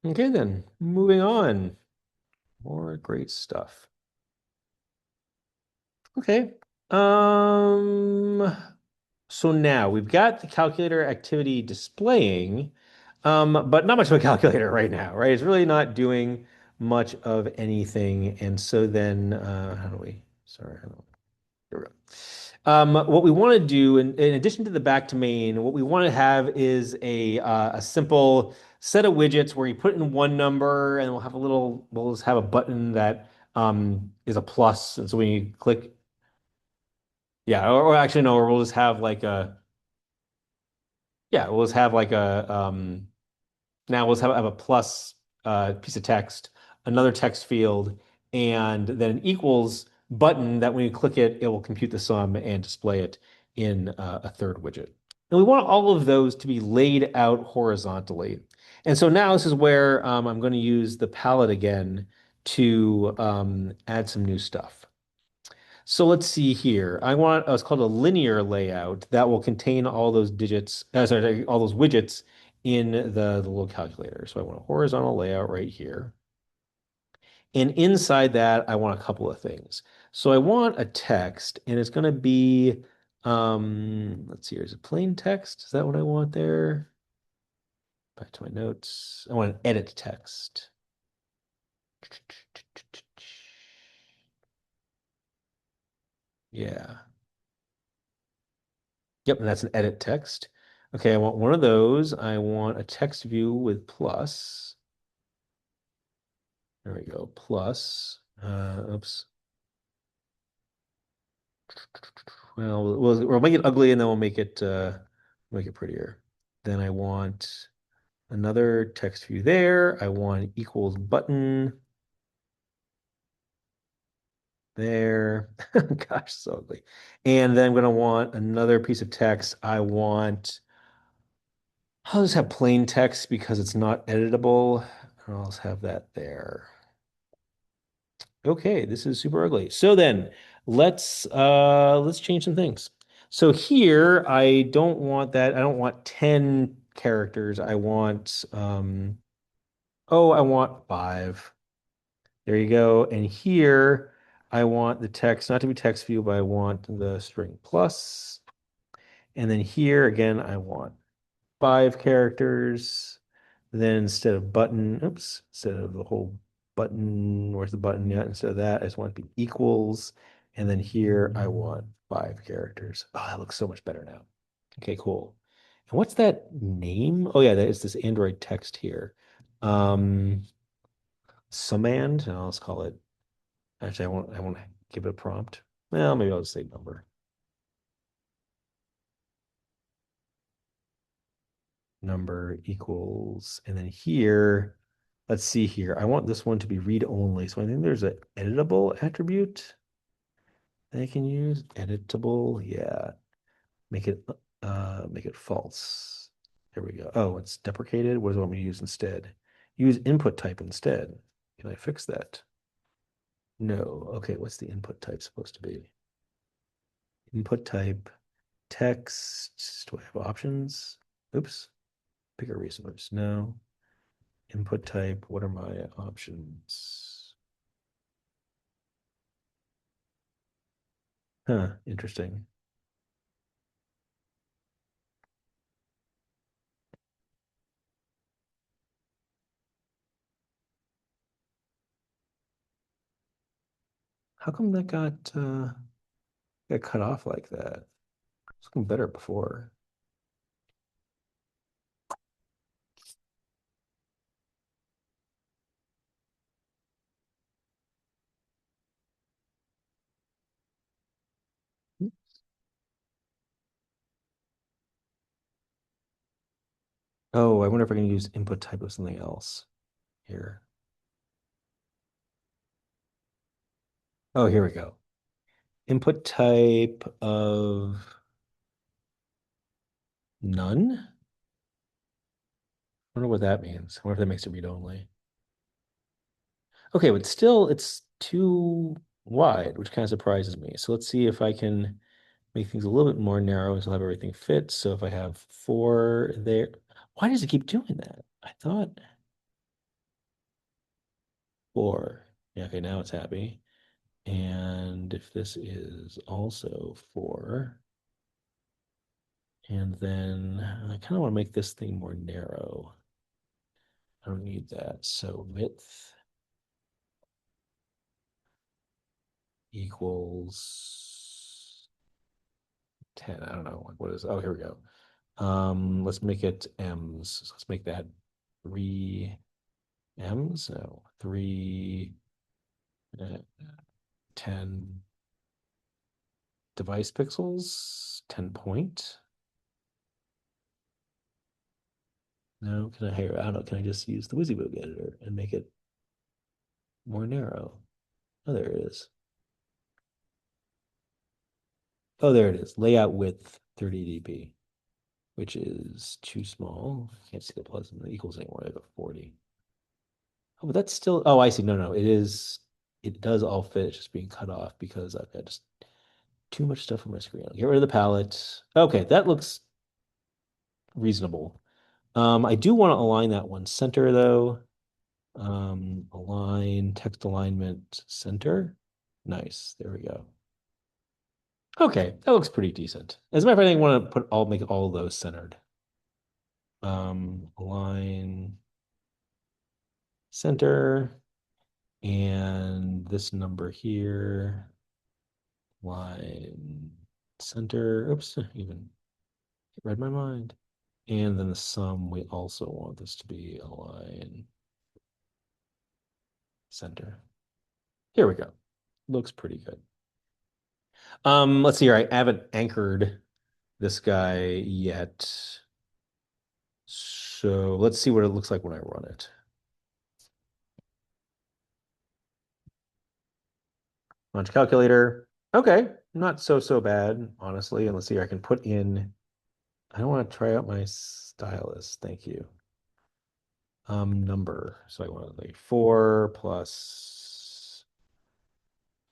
Okay, then moving on. More great stuff. Okay. Um, so now we've got the calculator activity displaying, but not much of a calculator right now, right? It's really not doing much of anything. And so then, how do we, sorry, how do we, here we go. What we want to do, in addition to the back to main, what we want to have is a simple set of widgets where you put in one number, and we'll just have a button that is a plus. And so when you click, yeah, or actually no, or we'll just have like we'll just have like now we'll just have a plus piece of text, another text field, and then an equals button that when you click it, it will compute the sum and display it in a third widget. And we want all of those to be laid out horizontally. And so now this is where I'm going to use the palette again to add some new stuff. So let's see here. I want it's called a linear layout that will contain all those digits, sorry, all those widgets in the little calculator. So I want a horizontal layout right here. And inside that, I want a couple of things. So I want a text, and it's going to be, let's see, here's a plain text. Is that what I want there? Back to my notes. I want an edit text. Yeah. Yep, and that's an edit text. Okay, I want one of those. I want a text view with plus. There we go. Plus. Oops. Well, we'll make it ugly and then we'll make it prettier. Then I want another text view there. I want equals button there. Gosh, so ugly. And then I'm gonna want another piece of text. I'll just have plain text because it's not editable. I'll just have that there. Okay, this is super ugly. So then let's change some things. So here I don't want that. I don't want 10 characters. I want 5. There you go. And here I want the text not to be text view, but I want the string plus. And then here again I want 5 characters. Then instead of button, oops, instead of the whole button, where's the button yet? Instead of that, I just want it to be equals. And then here I want 5 characters. Oh, that looks so much better now. Okay, cool. And what's that name? Oh yeah, that is this Android text here. Um, Summand. No, let's call it. Actually, I won't give it a prompt. Well, maybe I'll just say number. Number equals, and then here, let's see here. I want this one to be read only. So I think there's an editable attribute that I can use. Editable, yeah. Make it false. There we go. Oh, it's deprecated. What does it want me to use instead? Use input type instead. Can I fix that? No. Okay, what's the input type supposed to be? Input type text. Do I have options? Oops. Pick a resource. No. Input type. What are my options? Huh, interesting. How come that got cut off like that? It's looking better before. Oh, I wonder if I can use input type of something else here. Oh, here we go. Input type of none. I wonder what that means. I wonder if that makes it read only. Okay, but still it's too wide, which kind of surprises me. So let's see if I can make things a little bit more narrow and still have everything fit. So if I have 4 there, why does it keep doing that? I thought 4. Yeah, okay, now it's happy. And if this is also 4, and then I kind of want to make this thing more narrow. I don't need that. So width equals 10. I don't know. What is, oh, here we go. Let's make it M's. So let's make that 3 M's. No, 3, uh, 10 device pixels, 10 point. No, can I hire? I don't know. Can I just use the WYSIWYG editor and make it more narrow? Oh, there it is. Oh, there it is. Layout width 30 dp, which is too small. I can't see the plus and the equals anymore. I have a 40. Oh, but that's still. Oh, I see. No, no, it is. It does all fit. It's just being cut off because I've got just too much stuff on my screen. I'll get rid of the palette. Okay, that looks reasonable. I do want to align that one center though. Align text alignment center. Nice. There we go. Okay, that looks pretty decent. As a matter of fact, I want to make all of those centered. Align center and this number here, line center. Oops, even read my mind. And then the sum, we also want this to be align center. Here we go. Looks pretty good. Let's see here. I haven't anchored this guy yet. So let's see what it looks like when I run it. Launch calculator. Okay, not so bad, honestly. And let's see, I can put in, I don't want to try out my stylus. Thank you. Number. So I want like 4 plus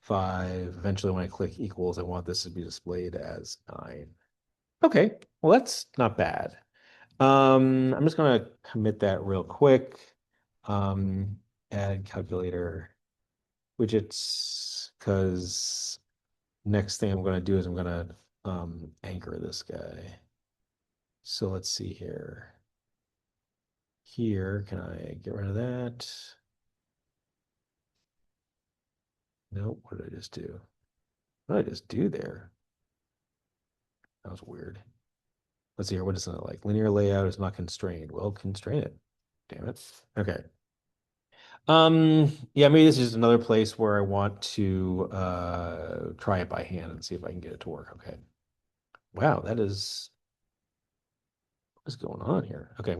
5. Eventually, when I click equals, I want this to be displayed as 9. Okay, well, that's not bad. I'm just gonna commit that real quick. Um, Add calculator widgets, because next thing I'm gonna do is I'm gonna anchor this guy. So let's see here. Here, can I get rid of that? Nope. What did I just do? What did I just do there? That was weird. Let's see here. What is it like? Linear layout is not constrained. Well, constrain it. Damn it. Okay. Yeah, maybe this is another place where I want to try it by hand and see if I can get it to work. Okay. Wow, that is what's going on here. Okay,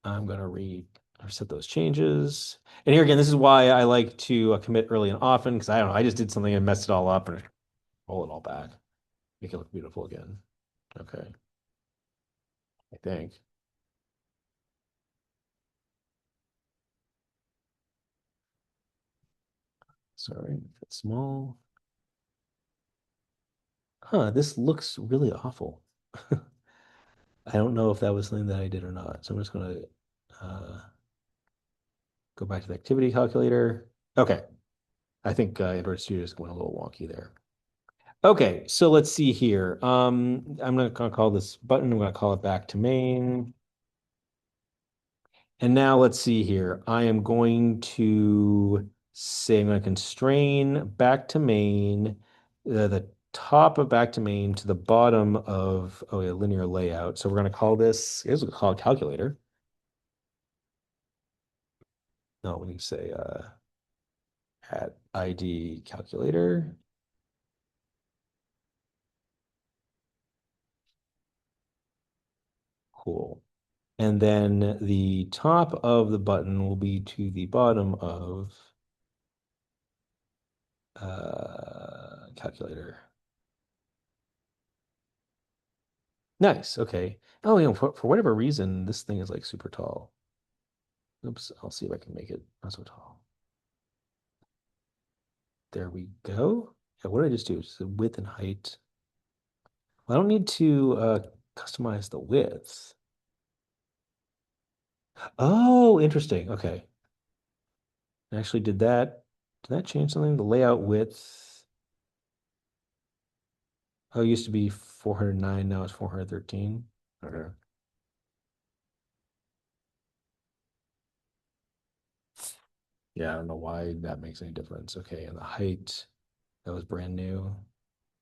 I'm gonna reset those changes. And here again, this is why I like to commit early and often, because I don't know, I just did something and messed it all up and roll it all back. Make it look beautiful again. Okay, I think. Sorry, it's small. Huh, this looks really awful. I don't know if that was something that I did or not. So I'm just gonna uh, go back to the activity calculator. Okay, I think Android Studio just went a little wonky there. Okay, so let's see here. I'm not gonna call this button. I'm gonna call it back to main. And now let's see here. I am going to say I'm going to constrain back to main, the top of back to main to the bottom of yeah, linear layout. So we're going to call this, here's what we call a calculator. No, we can say at ID calculator. Cool. And then the top of the button will be to the bottom of calculator. Nice. Okay. Oh, for whatever reason, this thing is like super tall. Oops. I'll see if I can make it not so tall. There we go. Yeah, what did I just do? Just the width and height. Well, I don't need to customize the width. Oh, interesting. Okay. I actually did that. Did that change something? The layout width. Oh, it used to be 409. Now it's 413. Okay. Yeah, I don't know why that makes any difference. Okay, and the height, that was brand new.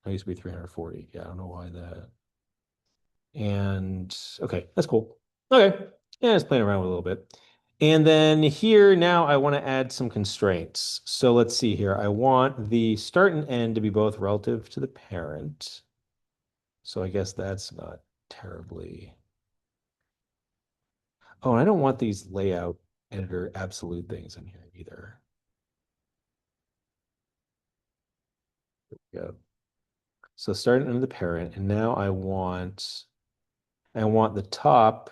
It used to be 340. Yeah, I don't know why that. And okay, that's cool. Okay. Yeah, just playing around with it a little bit. And then here now I want to add some constraints. So let's see here. I want the start and end to be both relative to the parent. So I guess that's not terribly. Oh, and I don't want these layout editor absolute things in here either. Yeah. So start and end of the parent, and now I want the top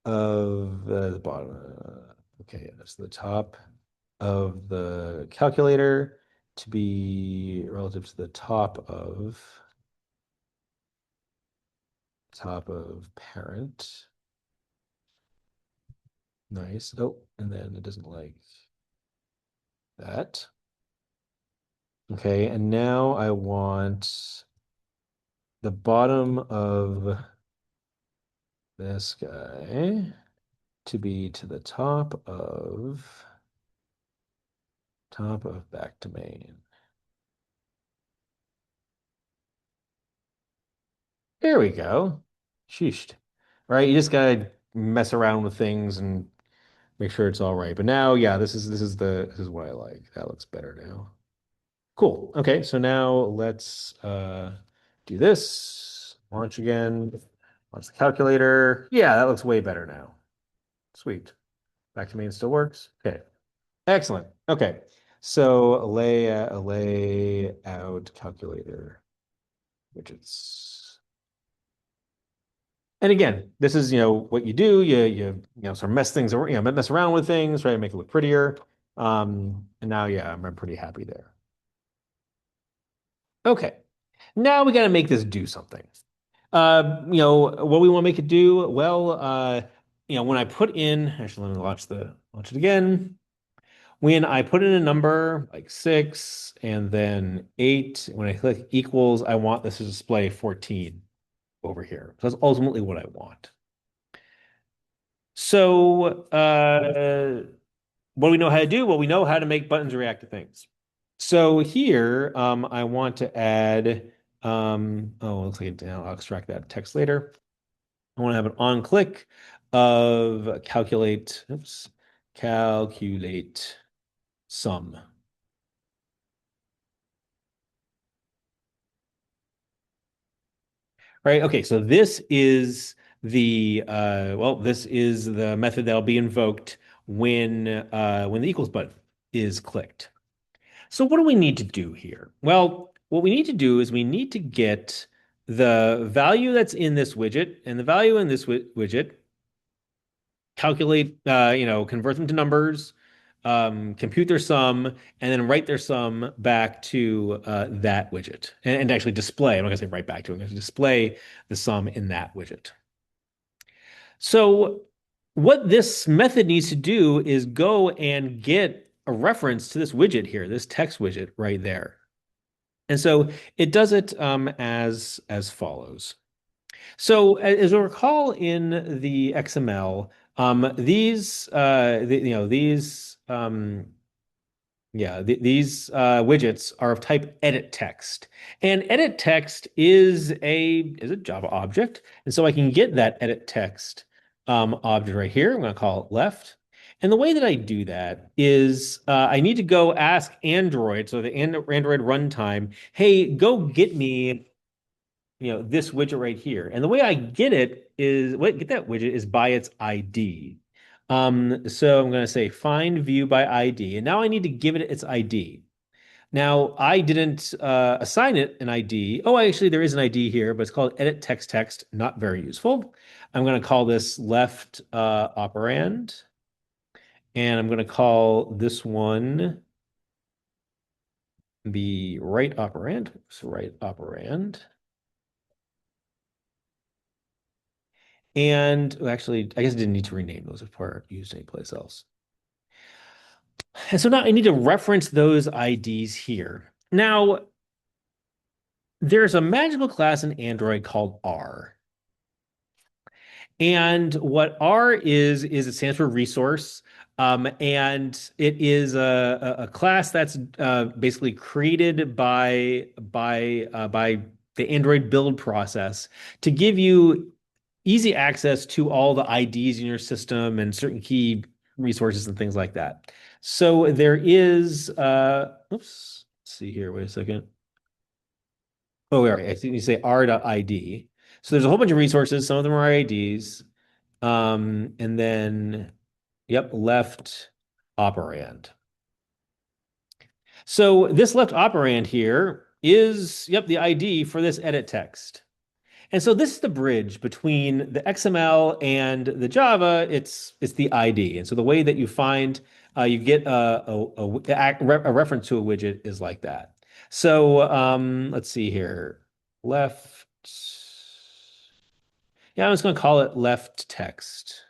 of the bottom. Okay, that's the top of the calculator to be relative to the top of parent. Nice. Oh, and then it doesn't like that. Okay, and now I want the bottom of this guy to be to the top of back to main. There we go. Sheesh. Right? You just gotta mess around with things and make sure it's all right. But now, yeah, this is what I like. That looks better now. Cool. Okay, so now let's do this. Launch again. Launch the calculator. Yeah, that looks way better now. Sweet. Back to main still works. Okay. Excellent. Okay. So lay out calculator widgets. And again, this is, what you do. You sort of mess things around, mess around with things, right? Make it look prettier. And now, yeah, I'm pretty happy there. Okay. Now we got to make this do something. What we want to make it do? Well, when I put in, actually, let me launch it again. When I put in a number like 6 and then 8, when I click equals, I want this to display 14 over here. So that's ultimately what I want. So, what do we know how to do? Well, we know how to make buttons react to things. So here, I want to add, oh, it looks like I'll extract that text later. I want to have an on click of calculate sum. Right. Okay. So this is the method that'll be invoked when the equals button is clicked. So what do we need to do here? Well, what we need to do is we need to get the value that's in this widget and the value in this widget, calculate, convert them to numbers, compute their sum, and then write their sum back to that widget and actually display. I'm not going to say write back to it. I'm going to display the sum in that widget. So what this method needs to do is go and get a reference to this widget here, this text widget right there. And so it does it as follows. So as we recall in the XML, these widgets are of type edit text, and edit text is a Java object, and so I can get that edit text object right here. I'm going to call it left. And the way that I do that is I need to go ask Android, so the Android runtime, hey, go get me this widget right here. And the way I get that widget is by its ID. So I'm going to say find view by ID, and now I need to give it its ID. Now I didn't assign it an ID. Oh, actually there is an ID here, but it's called edit text, not very useful. I'm going to call this left operand, and I'm going to call this one the right operand. So right operand. And actually, I guess I didn't need to rename those if we're used anyplace else. And so now I need to reference those IDs here. Now, there's a magical class in Android called R. And what R is it stands for resource. And it is a class that's basically created by the Android build process to give you easy access to all the IDs in your system and certain key resources and things like that. So there is, let's see here, wait a second. Oh, all right, I think you say r.id. So there's a whole bunch of resources. Some of them are IDs. And then, yep, left operand. So this left operand here is, yep, the ID for this edit text. And so this is the bridge between the XML and the Java. It's the ID. And so the way that you get a reference to a widget is like that. So let's see here. Left. Yeah, I'm just going to call it left text.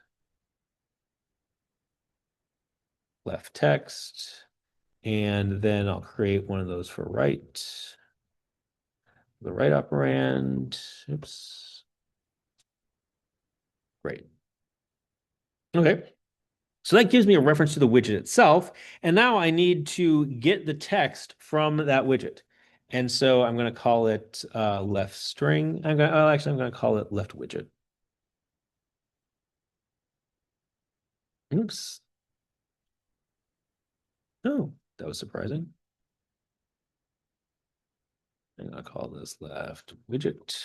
Left text. And then I'll create one of those for right. The right operand. Oops. Great. Okay. So that gives me a reference to the widget itself. And now I need to get the text from that widget. And so I'm going to call it left string. I'm going to call it left widget. Oops. Oh, that was surprising. I'm going to call this left widget.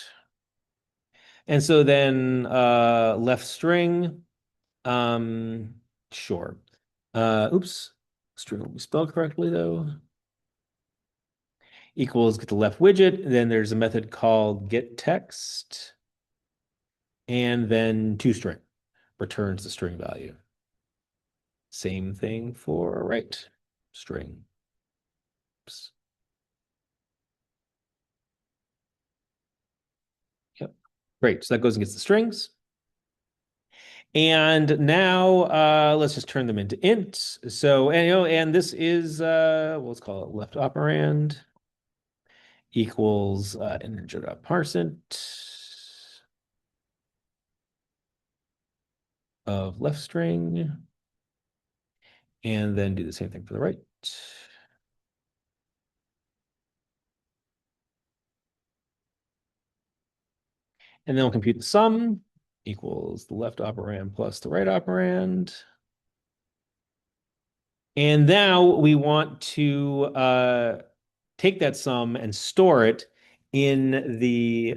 And so then left string, sure. Oops. String will be spelled correctly though. Equals get the left widget. Then there's a method called get text. And then toString returns the string value. Same thing for right string. Oops. Yep. Great. So that goes and gets the strings. And now let's just turn them into int. So, and this is let's call it left operand equals integer.parseInt of left string. And then do the same thing for the right. And then we'll compute the sum equals the left operand plus the right operand. And now we want to take that sum and store it in the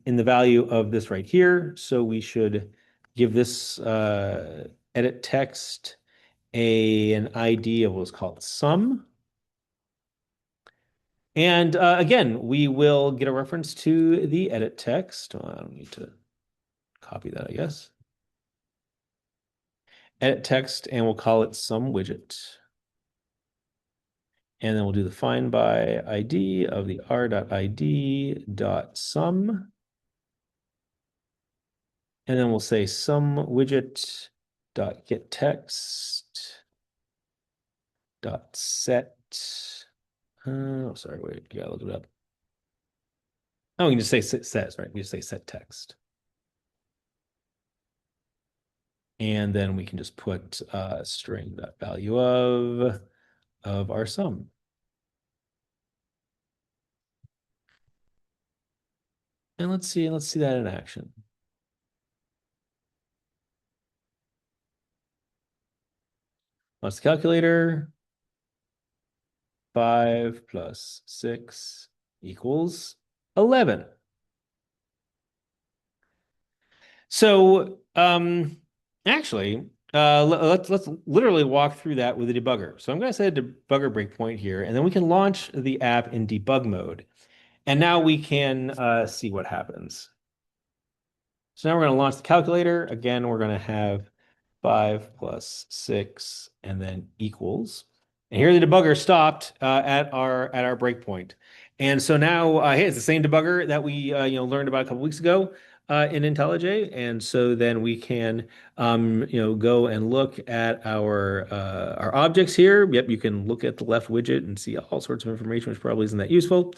value of this right here. So we should give this edit text an ID of what's called sum. And again, we will get a reference to the edit text. I don't need to copy that, I guess. Edit text, and we'll call it sum widget. And then we'll do the find by ID of the r.id.sum. And then we'll say sum widget dot get text dot set. Oh, sorry, wait, you gotta look it up. Oh, we can just say set, right? We just say set text. And then we can just put string dot value of our sum. And let's see that in action. What's the calculator? 5 plus 6 equals 11. So actually, let's literally walk through that with a debugger. So I'm going to set a debugger breakpoint here, and then we can launch the app in debug mode. And now we can see what happens. So now we're going to launch the calculator. Again, we're going to have 5 plus 6 and then equals. And here the debugger stopped at our breakpoint. And so now, hey, it's the same debugger that we learned about a couple weeks ago in IntelliJ. And so then we can go and look at our objects here. Yep, you can look at the left widget and see all sorts of information, which probably isn't that useful.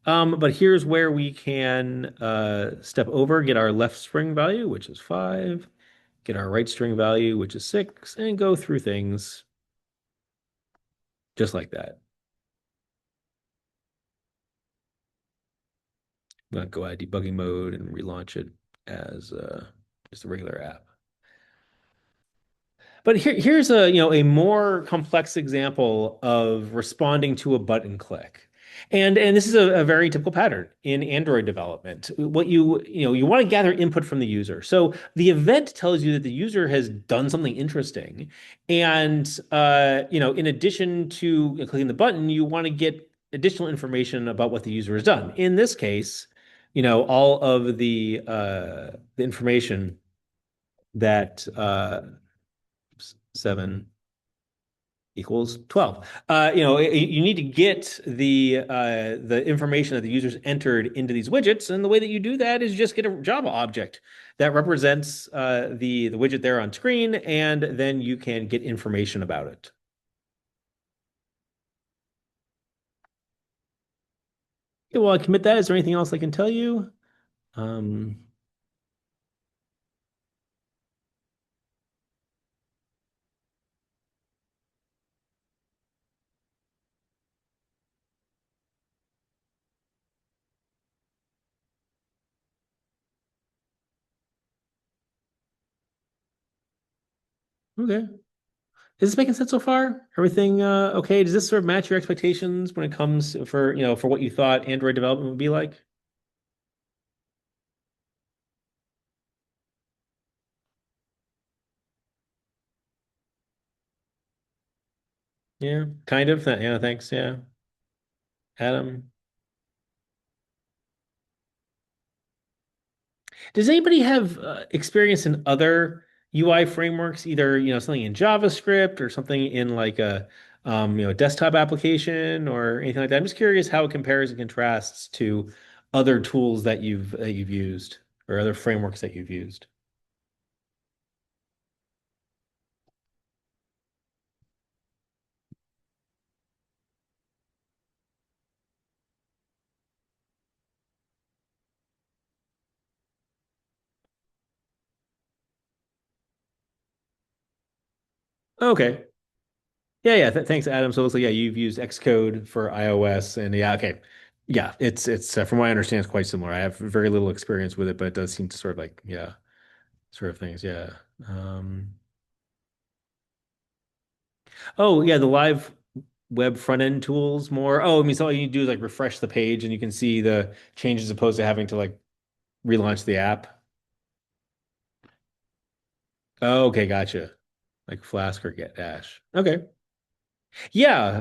But here's where we can step over, get our left string value, which is 5, get our right string value, which is 6, and go through things just like that. I'm going to go out of debugging mode and relaunch it as just a regular app. But here's a more complex example of responding to a button click. And this is a very typical pattern in Android development. What you want to gather input from the user. So the event tells you that the user has done something interesting. And in addition to clicking the button, you want to get additional information about what the user has done. In this case, all of the information that 7 equals 12. You need to get the information that the users entered into these widgets, and the way that you do that is just get a Java object that represents the widget there on screen, and then you can get information about it. Okay, well, I commit that. Is there anything else I can tell you? Um, Okay. Is this making sense so far? Everything okay? Does this sort of match your expectations when it comes for, for what you thought Android development would be like? Yeah, kind of. Yeah, thanks. Yeah. Adam. Does anybody have experience in other UI frameworks, either, something in JavaScript or something in like a desktop application or anything like that? I'm just curious how it compares and contrasts to other tools that you've used or other frameworks that you've used. Okay. Yeah, yeah. Thanks, Adam. So it looks like, yeah, you've used Xcode for iOS, and yeah, okay. Yeah, it's from what I understand, it's quite similar. I have very little experience with it, but it does seem to sort of like, yeah, sort of things. Yeah. Um, oh, yeah, the live web front end tools more. Oh, I mean, so all you do is like refresh the page and you can see the changes as opposed to having to like relaunch the app. Oh, okay, gotcha. Like Flask or Get Dash. Okay. Yeah,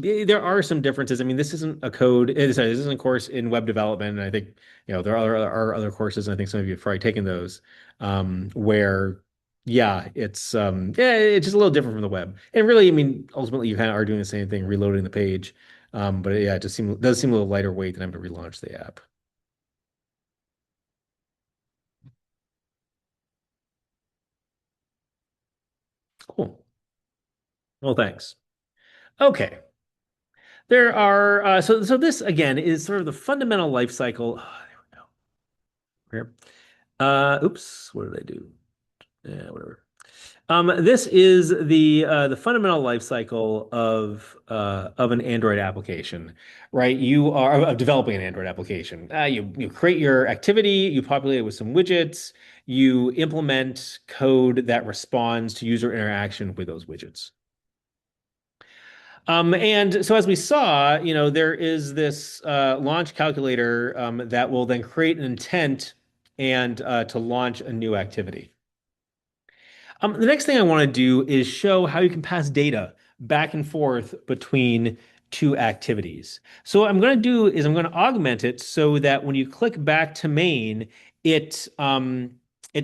there are some differences. I mean, this isn't a code. Sorry, this isn't a course in web development. And I think, there are other courses, and I think some of you have probably taken those, where, yeah, it's just a little different from the web. And really, I mean, ultimately, you kind of are doing the same thing, reloading the page. But yeah, does seem a little lighter weight than having to relaunch the app. Cool. Well, thanks. Okay. There are so this again is sort of the fundamental life cycle. Oh, there we go. Here. Oops, what did I do? Yeah, whatever. This is the fundamental life cycle of an Android application, right? You are of developing an Android application. You create your activity, you populate it with some widgets, you implement code that responds to user interaction with those widgets. And so as we saw, there is this launch calculator that will then create an intent and to launch a new activity. The next thing I want to do is show how you can pass data back and forth between two activities. So what I'm going to do is I'm going to augment it so that when you click back to main, it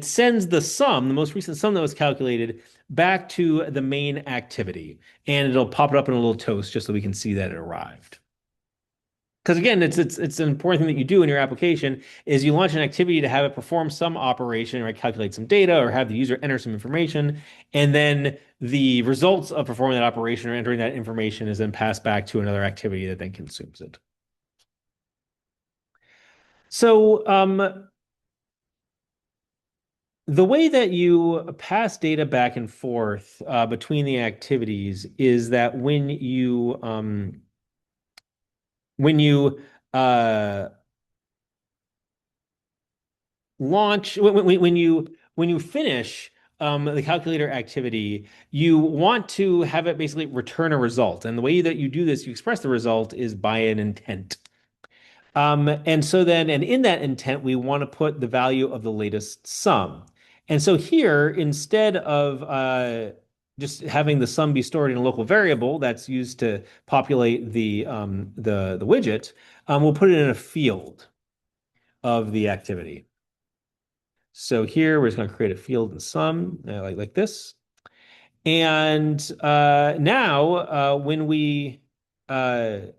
sends the sum, the most recent sum that was calculated, back to the main activity, and it'll pop it up in a little toast just so we can see that it arrived. Because again, it's an important thing that you do in your application is you launch an activity to have it perform some operation, right? Calculate some data or have the user enter some information, and then the results of performing that operation or entering that information is then passed back to another activity that then consumes it. So the way that you pass data back and forth between the activities is that when you uh, launch when you finish the calculator activity, you want to have it basically return a result. And the way that you do this, you express the result is by an intent. And in that intent, we want to put the value of the latest sum. And so here, instead of just having the sum be stored in a local variable that's used to populate the widget, we'll put it in a field of the activity. So here we're just going to create a field in sum like this. And now uh, when we go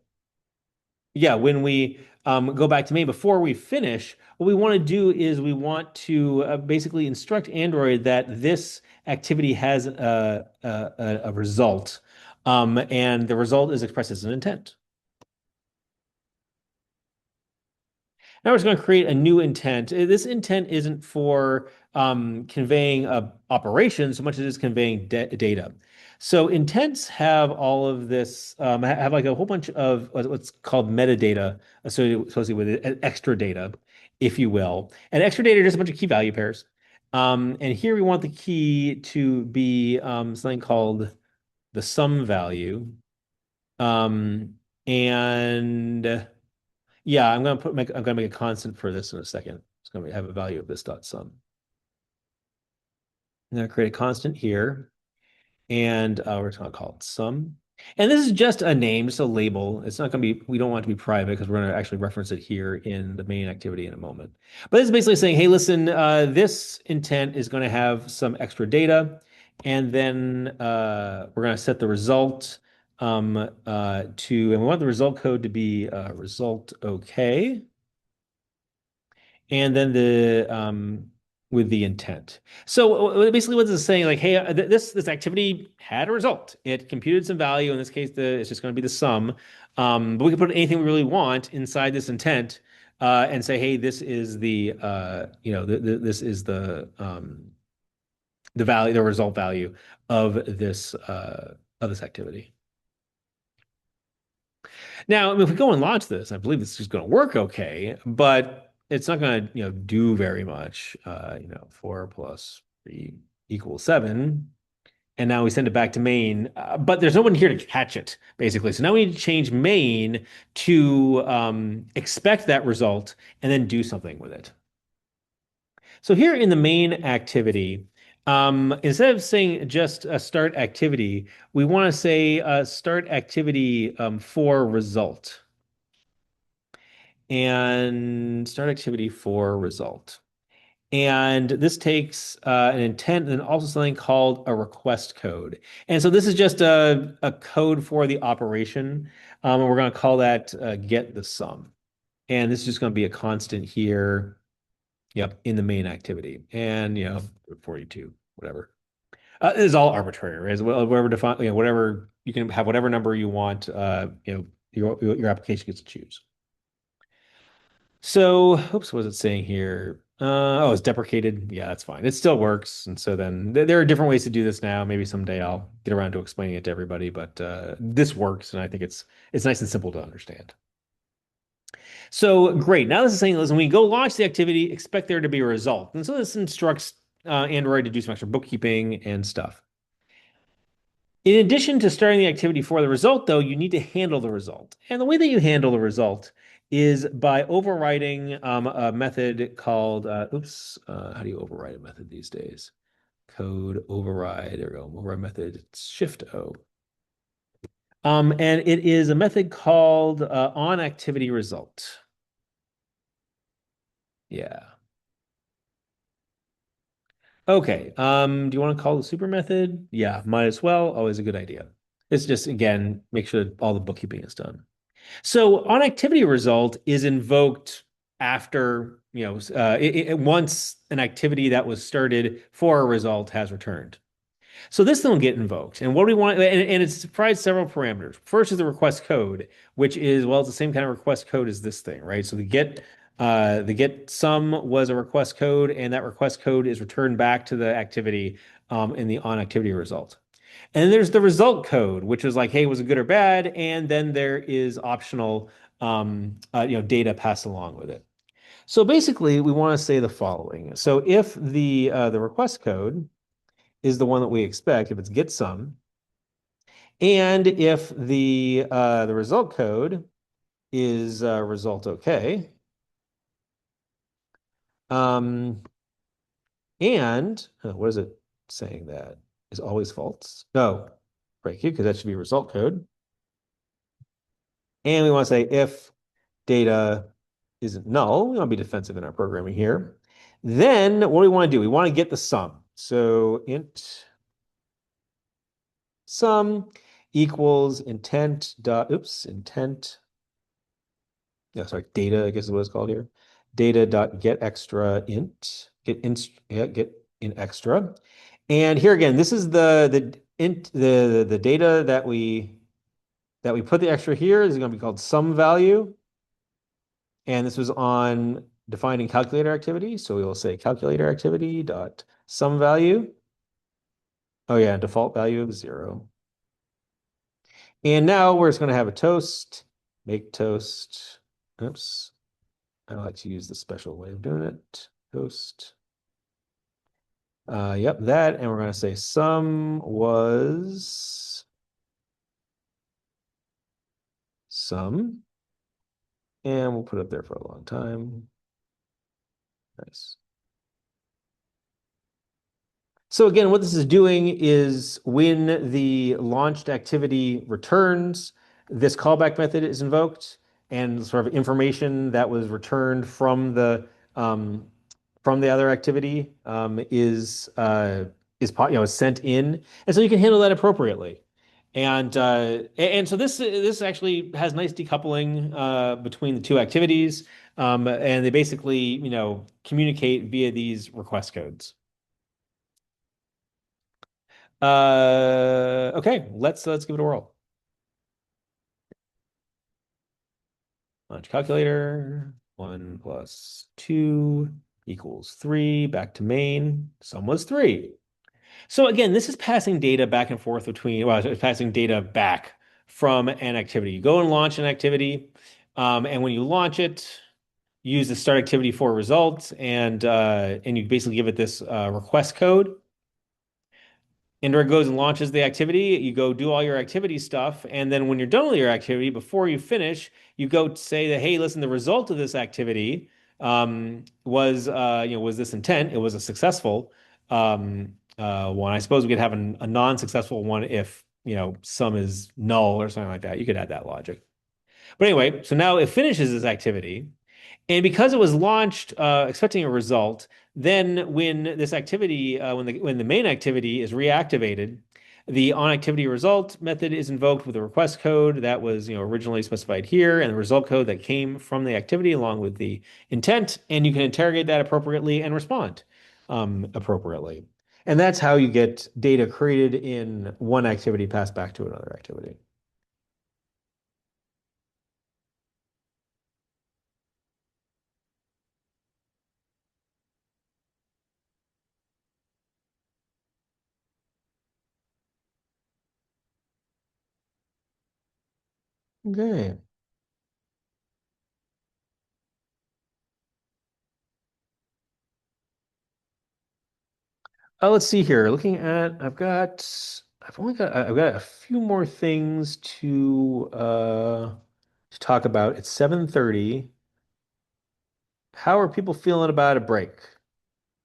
back to main, before we finish, what we want to do is we want to basically instruct Android that this activity has a result, and the result is expressed as an intent. Now we're just going to create a new intent. This intent isn't for conveying a operation so much as it's conveying data. So intents have all of this, have like a whole bunch of what's called metadata associated with it, extra data, if you will. And extra data are just a bunch of key value pairs. And here we want the key to be something called the sum value. And yeah, I'm gonna make a constant for this in a second. It's gonna have a value of this dot sum. I'm gonna create a constant here, and we're just gonna call it sum. And this is just a name, just a label. It's not gonna be, we don't want it to be private because we're gonna actually reference it here in the main activity in a moment. But it's basically saying, hey, listen, this intent is gonna have some extra data, and then we're gonna set the result and we want the result code to be result okay, and then the with the intent. So basically, what this is saying, like, hey, this activity had a result. It computed some value. In this case, it's just going to be the sum. But we can put anything we really want inside this intent and say, hey, this is the this is the value, the result value of this activity. Now, I mean, if we go and launch this, I believe this is going to work okay, but it's not going to, do very much. 4 plus 3 equals 7. And now we send it back to main, but there's no one here to catch it, basically. So now we need to change main to expect that result and then do something with it. So here in the main activity, instead of saying just a start activity, we want to say start activity for result. And start activity for result. And this takes an intent and also something called a request code. And so this is just a code for the operation. And we're going to call that get the sum. And this is just going to be a constant here. Yep, in the main activity. And, 42, whatever. This is all arbitrary, right? Whatever define, whatever you can have whatever number you want, your application gets to choose. So, oops, what was it saying here? It's deprecated. Yeah, that's fine. It still works. And so then there are different ways to do this now. Maybe someday I'll get around to explaining it to everybody, but this works, and I think it's nice and simple to understand. So great. Now this is saying, listen, when we go launch the activity, expect there to be a result. And so this instructs Android to do some extra bookkeeping and stuff. In addition to starting the activity for the result, though, you need to handle the result. And the way that you handle the result is by overriding a method called, how do you override a method these days? Code override, there we go, override method, it's Shift O. And it is a method called on activity result. Yeah. Okay. Do you want to call the super method? Yeah, might as well. Always a good idea. It's just, again, make sure that all the bookkeeping is done. So on activity result is invoked after, once an activity that was started for a result has returned. So this thing will get invoked. And what do we want? And it provides several parameters. First is the request code, which is, well, it's the same kind of request code as this thing, right? So the get sum was a request code, and that request code is returned back to the activity in the on activity result. And then there's the result code, which is like, hey, was it good or bad? And then there is optional, data passed along with it. So basically, we want to say the following. So if the request code is the one that we expect, if it's get sum, and if the result code is result okay, and what is it saying that is always false? No, break it, because that should be result code. And we want to say if data isn't null, we want to be defensive in our programming here. Then what do we want to do? We want to get the sum. So int sum equals intent dot, intent. Yeah, sorry, data, I guess is what it's called here. Data dot get extra int, get in extra. And here again, this is the data that we put the extra here. This is going to be called sum value. And this was on defining calculator activity. So we will say calculator activity dot sum value. Oh yeah, default value of 0. And now we're just going to have a toast, make toast. Oops. I like to use the special way of doing it. Toast. Yep, that, and we're going to say sum was sum, and we'll put it up there for a long time. Nice. So again, what this is doing is when the launched activity returns, this callback method is invoked, and sort of information that was returned um, from the other activity is sent in, and so you can handle that appropriately. And so this actually has nice decoupling between the two activities, and they basically communicate via these request codes. Okay, let's give it a whirl. Launch calculator. 1 plus 2 equals 3. Back to main. Sum was 3. So again, this is passing data back and forth between, well, it's passing data back from an activity. You go and launch an activity, and when you launch it, use the start activity for results, and you basically give it this request code. Android goes and launches the activity. You go do all your activity stuff, and then when you're done with your activity, before you finish, you go say that, hey, listen, the result of this activity was this intent. It was a successful one. I suppose we could have a non-successful one if sum is null or something like that. You could add that logic. But anyway, so now it finishes this activity. And because it was launched expecting a result, then when this activity, when the main activity is reactivated, the onActivity result method is invoked with a request code that was originally specified here, and the result code that came from the activity along with the intent, and you can interrogate that appropriately and respond appropriately. And that's how you get data created in one activity passed back to another activity. Okay. Let's see here. I've got a few more things to talk about. It's 7:30. How are people feeling about a break?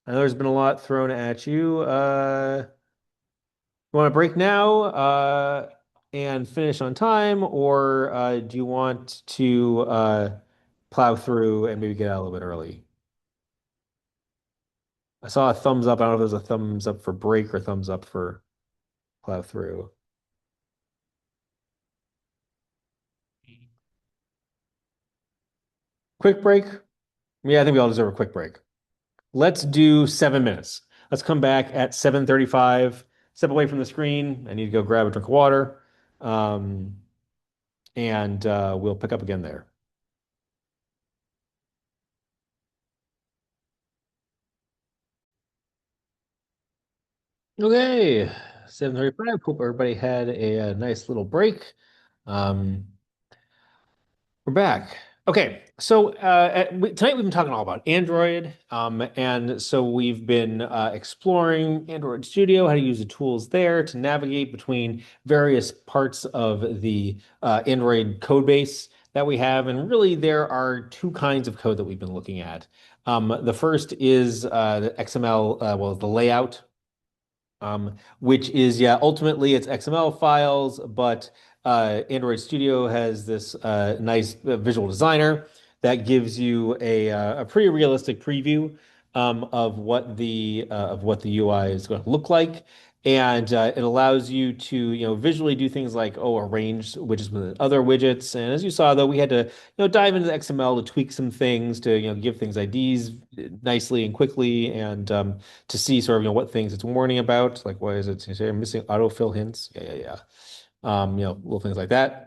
I know there's been a lot thrown at you. You want to break now, and finish on time, or do you want to plow through and maybe get out a little bit early? I saw a thumbs up. I don't know if there's a thumbs up for break or thumbs up for plow through. Quick break? Yeah, I think we all deserve a quick break. Let's do 7 minutes. Let's come back at 7:35. Step away from the screen. I need to go grab a drink of water. Um, and we'll pick up again there. Okay, 7:35. Hope everybody had a nice little break. Um, We're back. Okay, so tonight we've been talking all about Android, and so we've been exploring Android Studio, how to use the tools there to navigate between various parts of the Android code base that we have. And really, there are two kinds of code that we've been looking at. The first is the XML, well, the layout, which is, yeah, ultimately it's XML files, but Android Studio has this nice visual designer that gives you a pretty realistic preview of what the UI is going to look like. And it allows you to, visually do things like, arrange widgets with other widgets. And as you saw, though, we had to, dive into the XML to tweak some things to, give things IDs nicely and quickly, and to see sort of what things it's warning about, like why is it say missing autofill hints? Little things like that.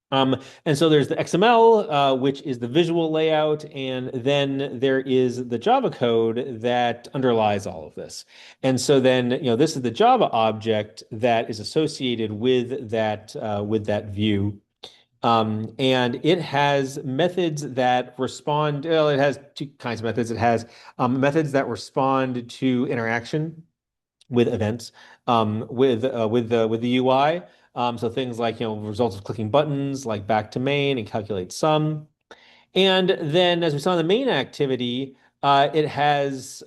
And so there's the XML, which is the visual layout, and then there is the Java code that underlies all of this. And so then, this is the Java object that is associated with that view. And it has methods that respond. Well, it has two kinds of methods. It has methods that respond to interaction with events, with the UI. So things like results of clicking buttons, like back to main and calculate sum. And then, as we saw in the main activity, it has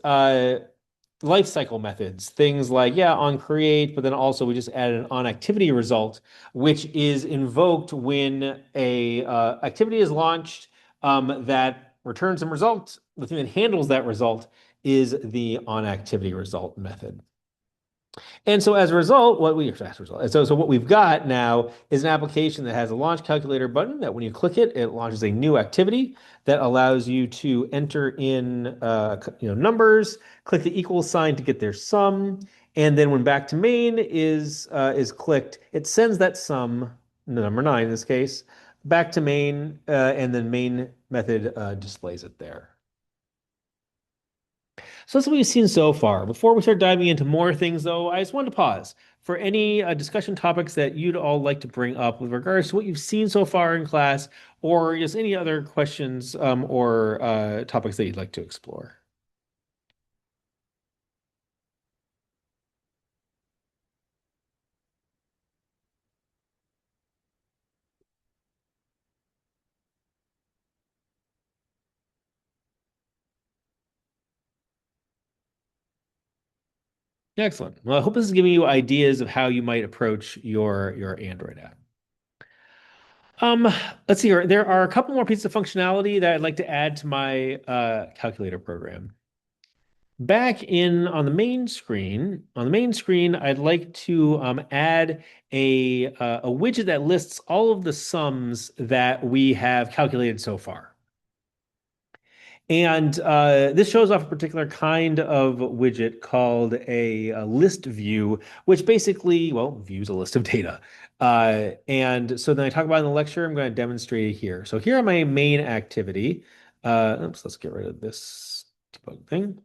life cycle methods, things like, yeah, on create, but then also we just added an on activity result, which is invoked when a activity is launched that returns some result. The thing that handles that result is the on activity result method. And so as a result, what we've got now is an application that has a launch calculator button that when you click it, it launches a new activity that allows you to enter in numbers, click the equal sign to get their sum, and then when back to main is clicked, it sends that sum, number 9 in this case, back to main, and then main method displays it there. So that's what we've seen so far. Before we start diving into more things, though, I just wanted to pause for any discussion topics that you'd all like to bring up with regards to what you've seen so far in class, or just any other questions or topics that you'd like to explore. Excellent. Well, I hope this is giving you ideas of how you might approach your Android app. Um, let's see here. There are a couple more pieces of functionality that I'd like to add to my calculator program. Back in on the main screen, I'd like to add a widget that lists all of the sums that we have calculated so far. And this shows off a particular kind of widget called a list view, which basically, well, views a list of data. And so then I talk about it in the lecture. I'm going to demonstrate it here. So here on my main activity, oops, let's get rid of this debug thing.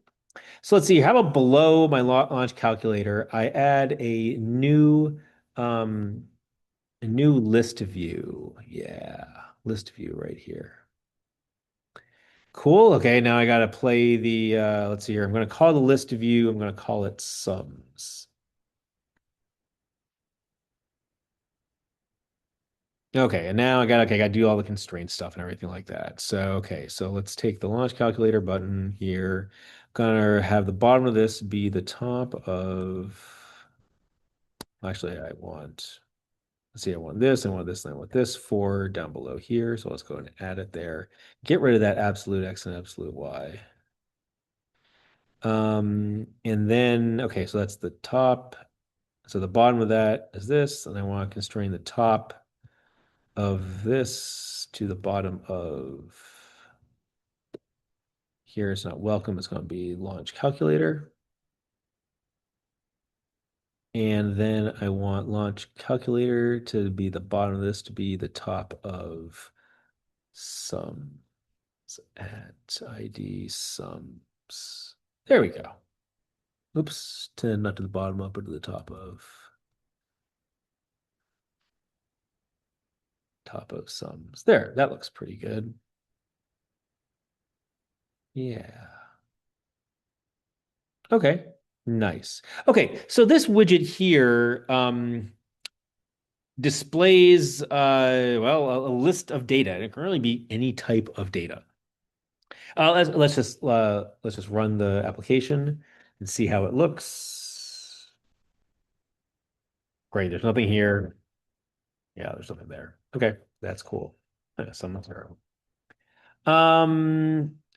So let's see. How about below my launch calculator, I add um, a new list view. Yeah, list view right here. Cool. Okay, now I gotta play the let's see here. I'm gonna call the list view. I'm gonna call it sums. Okay, and now I gotta do all the constraint stuff and everything like that. So okay, so let's take the launch calculator button here. Gonna have the bottom of this be the top of actually I want let's see, I want this, I want this, and I want this for down below here. So let's go and add it there. Get rid of that absolute X and absolute Y. And then, okay, so that's the top. So the bottom of that is this, and I want to constrain the top of this to the bottom of here. It's not welcome, it's going to be launch calculator. And then I want launch calculator to be the bottom of this to be the top of sums at ID sums. There we go. Oops, to not to the bottom up, but to the top of sums. There, that looks pretty good. Yeah. Okay. Nice. Okay, so this widget here displays well a list of data. It can really be any type of data. Let's just run the application and see how it looks. Great, there's nothing here. Yeah, there's nothing there. Okay, that's cool. Some zero.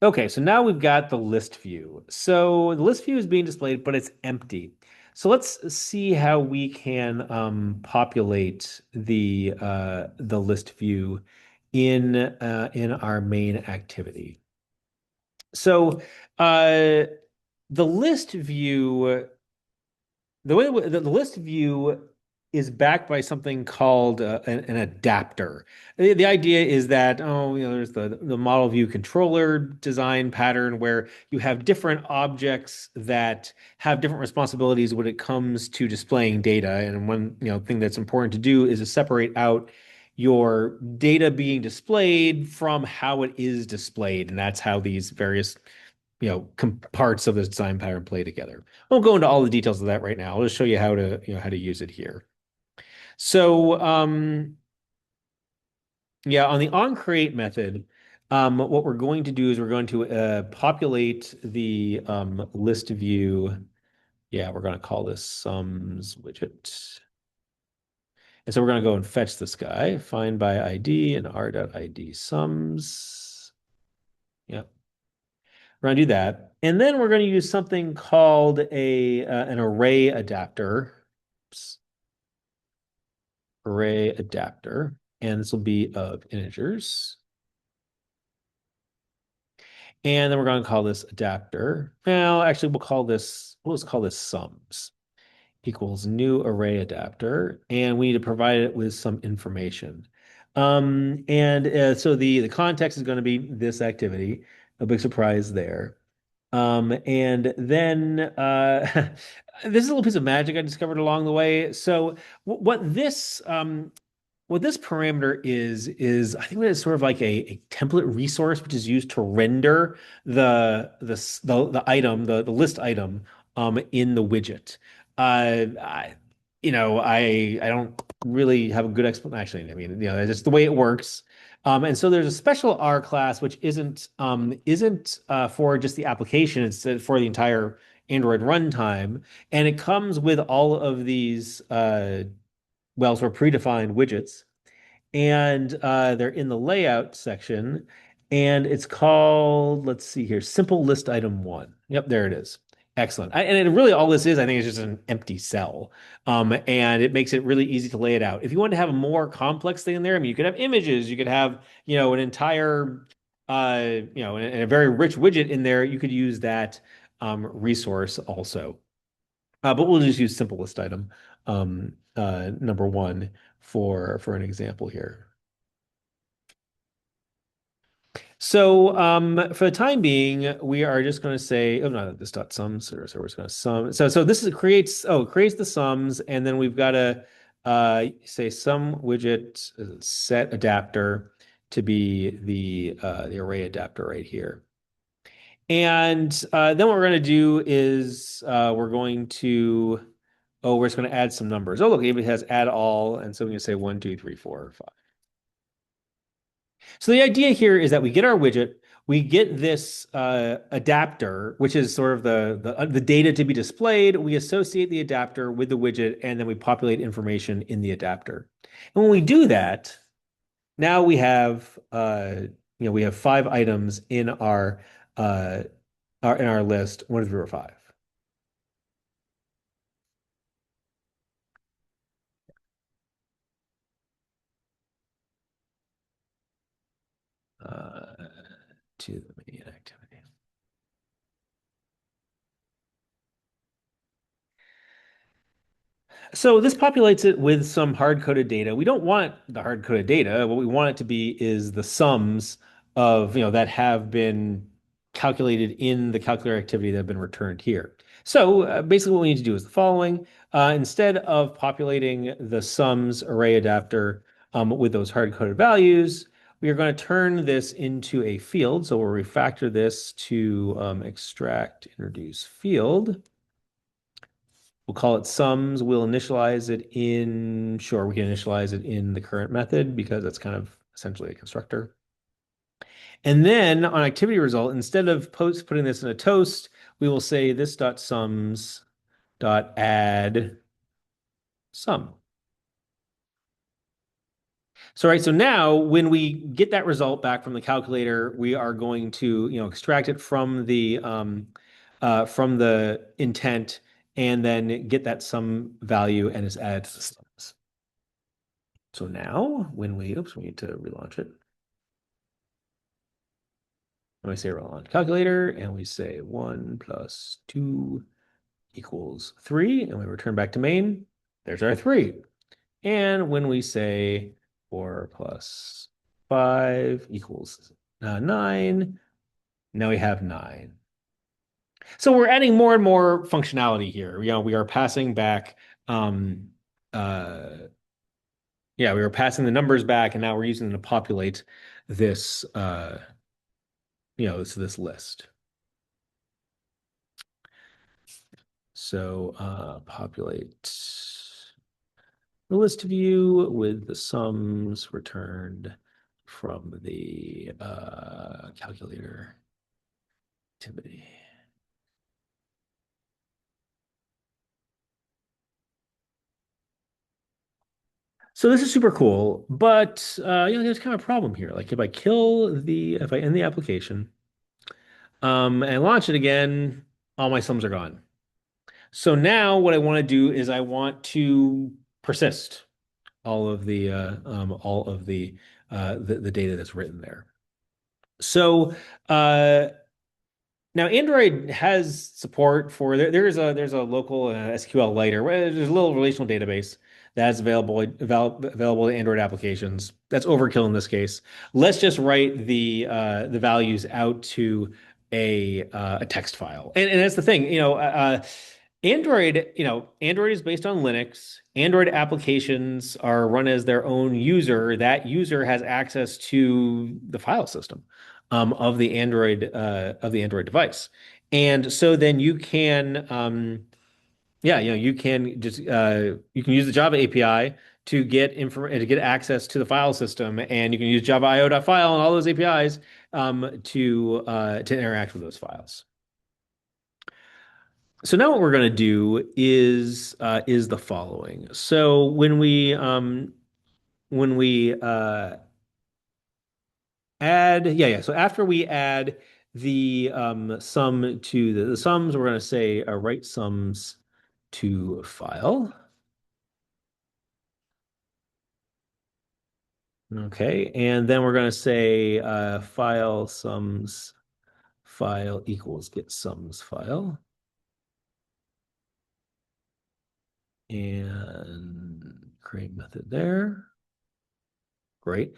Okay, so now we've got the list view. So the list view is being displayed, but it's empty. So let's see how we can populate the list view in our main activity. So the list view the way the list view is backed by something called an adapter. The idea is that there's the model view controller design pattern where you have different objects that have different responsibilities when it comes to displaying data. And one thing that's important to do is to separate out your data being displayed from how it is displayed. And that's how these various, parts of this design pattern play together. I won't go into all the details of that right now. I'll just show you how to, how to use it here. So, yeah, on the onCreate method, what we're going to do is we're going to populate the list view. Yeah, we're going to call this sums widget. And so we're going to go and fetch this guy, find by ID and r.id sums. Yep. We're going to do that. And then we're going to use something called an array adapter. Oops. Array adapter. And this will be of integers. And then we're going to call this adapter. Well, actually, we'll just call this sums equals new array adapter. And we need to provide it with some information. So the context is going to be this activity. No big surprise there. And then this is a little piece of magic I discovered along the way. So what this parameter is I think it's sort of like a template resource which is used to render the item, the list item in the widget. I I don't really have a good explanation. Actually, I mean, it's just the way it works. And so there's a special R class which isn't for just the application, it's for the entire Android runtime, and it comes with all of these sort of predefined widgets, and they're in the layout section, and it's called, let's see here, simple list item one. Yep, there it is. Excellent. Really all this is, I think, is just an empty cell. And it makes it really easy to lay it out. If you want to have a more complex thing in there, I mean, you could have images, you could have, an entire, and a very rich widget in there. You could use that resource also. But we'll just use simple list item number one for an example here. So for the time being, we are just going to say, oh no, this dot sums, so we're just going to sum. So this is creates the sums, and then we've got to say sum widget set adapter to be the array adapter right here. And then what we're going to do is we're just going to add some numbers. Oh, look, it has add all. And so we can say 1, 2, 3, 4, 5. So the idea here is that we get our widget, we get this adapter, which is sort of the data to be displayed. We associate the adapter with the widget, and then we populate information in the adapter. And when we do that, now we have we have 5 items in our list, 1, 2, 3, or 5. To the main activity. So this populates it with some hard-coded data. We don't want the hard-coded data. What we want it to be is the sums of, that have been calculated in the calculator activity that have been returned here. So basically what we need to do is the following. Instead of populating the sums array adapter with those hard-coded values, we are going to turn this into a field. So we'll refactor this to extract, introduce field. We'll call it sums. We'll initialize it in, sure, we can initialize it in the current method because that's kind of essentially a constructor. And then on activity result, instead of putting this in a toast, we will say this dot sums dot add sum. So now when we get that result back from the calculator, we are going to, extract it from the intent and then get that sum value and just add to the sums. So now when we need to relaunch it. And we say relaunch calculator, and we say 1 + 2 equals 3, and we return back to main. There's our 3. And when we say 4 + 5 equals 9, now we have 9. So we're adding more and more functionality here. We are passing back yeah, we were passing the numbers back, and now we're using them to populate this, this list. So populate the list view with the sums returned from the calculator activity. So this is super cool, but there's kind of a problem here. Like if I end the application, and launch it again, all my sums are gone. So now what I want to do is I want to persist all of the data that's written there. So uh, now Android has support for there's a local SQLite, where there's a little relational database that's available to Android applications. That's overkill in this case. Let's just write the values out to a text file. And that's the thing, Android is based on Linux. Android applications are run as their own user. That user has access to the file system of the Android device. And so then you can, you can just you can use the Java API to get access to the file system, and you can use Java IO.file and all those APIs to interact with those files. So now what we're going to do is the following. So when we add, yeah. So after we add the sum to the sums, we're going to say write sums to file. Okay, and then we're going to say file sums file equals get sums file. And create method there. Great.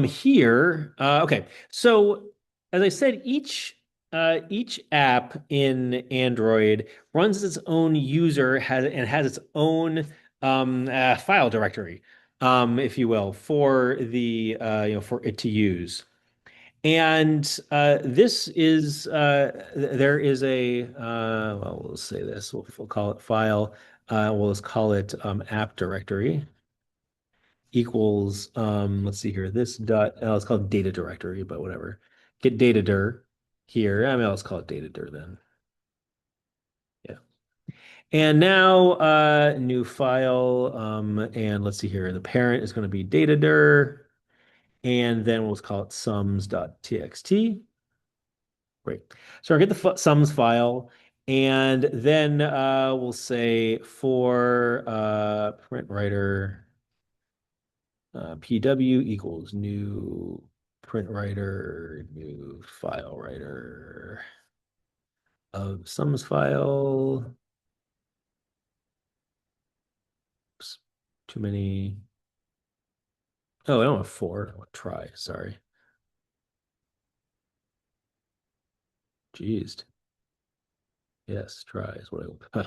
Here, okay. So as I said, each app in Android runs its own user has its own file directory, if you will, for the for it to use. And this is there is a well, we'll say this. We'll call it file. We'll just call it app directory equals let's see here, this dot let's call it data directory, but whatever. Get data dir here. I mean, let's call it data dir then. Yeah. And now new file, and let's see here. The parent is going to be data dir, and then we'll call it sums.txt. Great. So I'll get the sums file, and then we'll say for print writer PW equals new print writer, new file writer of sums file. Oops, too many. Oh, I don't have four. I want to try. Sorry. Jeez. Yes, try is what I.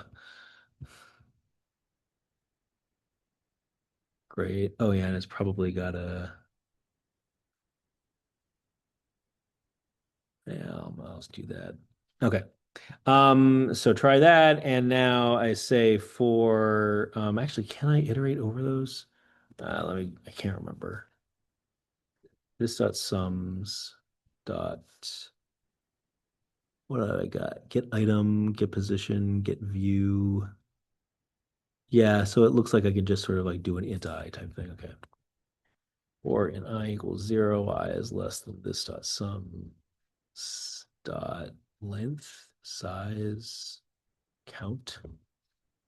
Great. Oh yeah, and it's probably got a. Yeah, I'll do that. Okay. So try that, and now I say for actually, can I iterate over those? I can't remember. This dot sums dot what do I got? Get item, get position, get view. Yeah, so it looks like I can just sort of like do an int I type thing. Okay. Or in I equals 0, I is less than this dot sum dot length, size, count,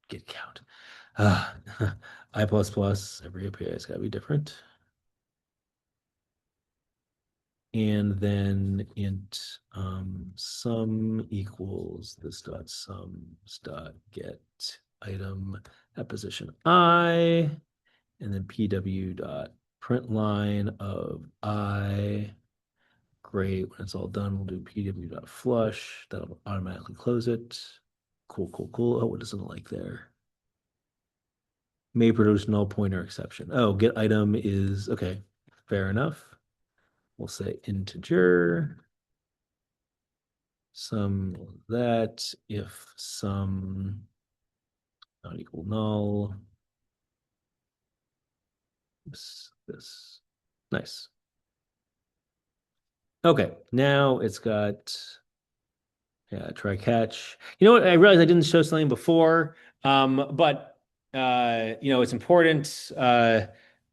get count. I plus plus, every API has got to be different. And then int sum equals this dot sums dot get item at position I, and then pw dot print line of I. Great. When it's all done, we'll do pw dot flush. That'll automatically close it. Cool, cool, cool. Oh, what doesn't like there? may produce null pointer exception. Oh, get item is okay. Fair enough. We'll say integer. Sum that if sum not equal null. This. Nice. Okay, now it's got yeah, try catch. You know what? I realized I didn't show something before, but it's important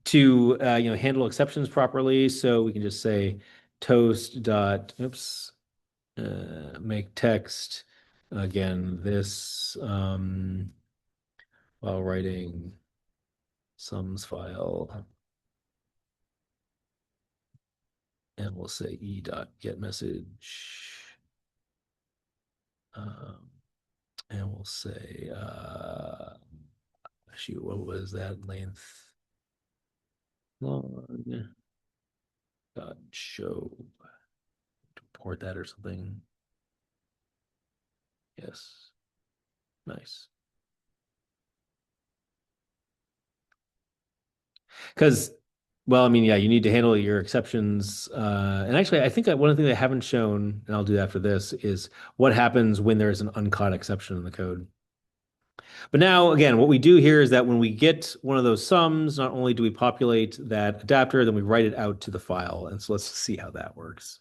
to handle exceptions properly. So we can just say toast dot oops make text again this while writing sums file, and we'll say e dot get message. Um, and we'll say, shoot, what was that length? Long dot show. Port that or something. Yes. Nice. Because, well, I mean, yeah, you need to handle your exceptions. And actually, I think that one of the things I haven't shown, and I'll do after this, is what happens when there's an uncaught exception in the code. But now, again, what we do here is that when we get one of those sums, not only do we populate that adapter, then we write it out to the file. And so let's see how that works.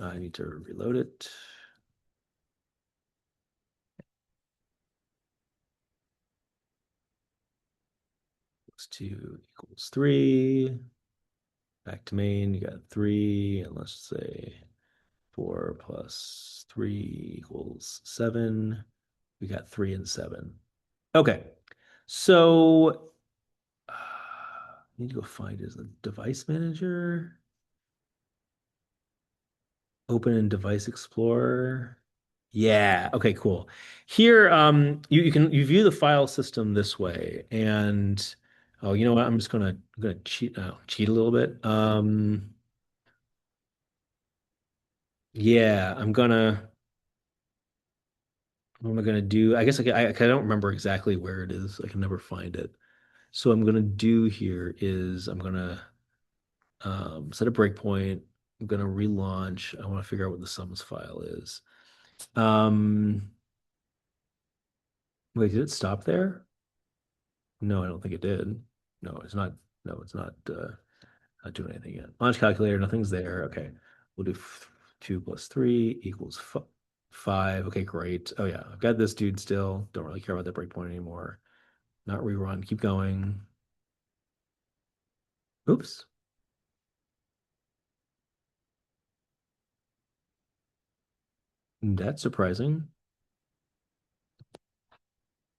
I need to reload it. X2 equals 3. Back to main, you got 3. And let's say 4 plus 3 equals 7. We got 3 and 7. Okay. So I need to go find is the device manager. Open in Device Explorer. Yeah. Okay, cool. Here, you view the file system this way, and oh, you know what? I'm gonna cheat a little bit. Yeah, what am I gonna do? I guess I don't remember exactly where it is. I can never find it. So what I'm gonna do here is I'm gonna set a breakpoint. I'm gonna relaunch. I want to figure out what the sums file is. Um, Wait, did it stop there? No, I don't think it did. No, it's not. No, it's not doing anything yet. Launch calculator, nothing's there. Okay, we'll do 2 plus 3 equals 5. Okay, great. Oh yeah, I've got this dude still. Don't really care about that breakpoint anymore. Not rerun. Keep going. Oops. That's surprising.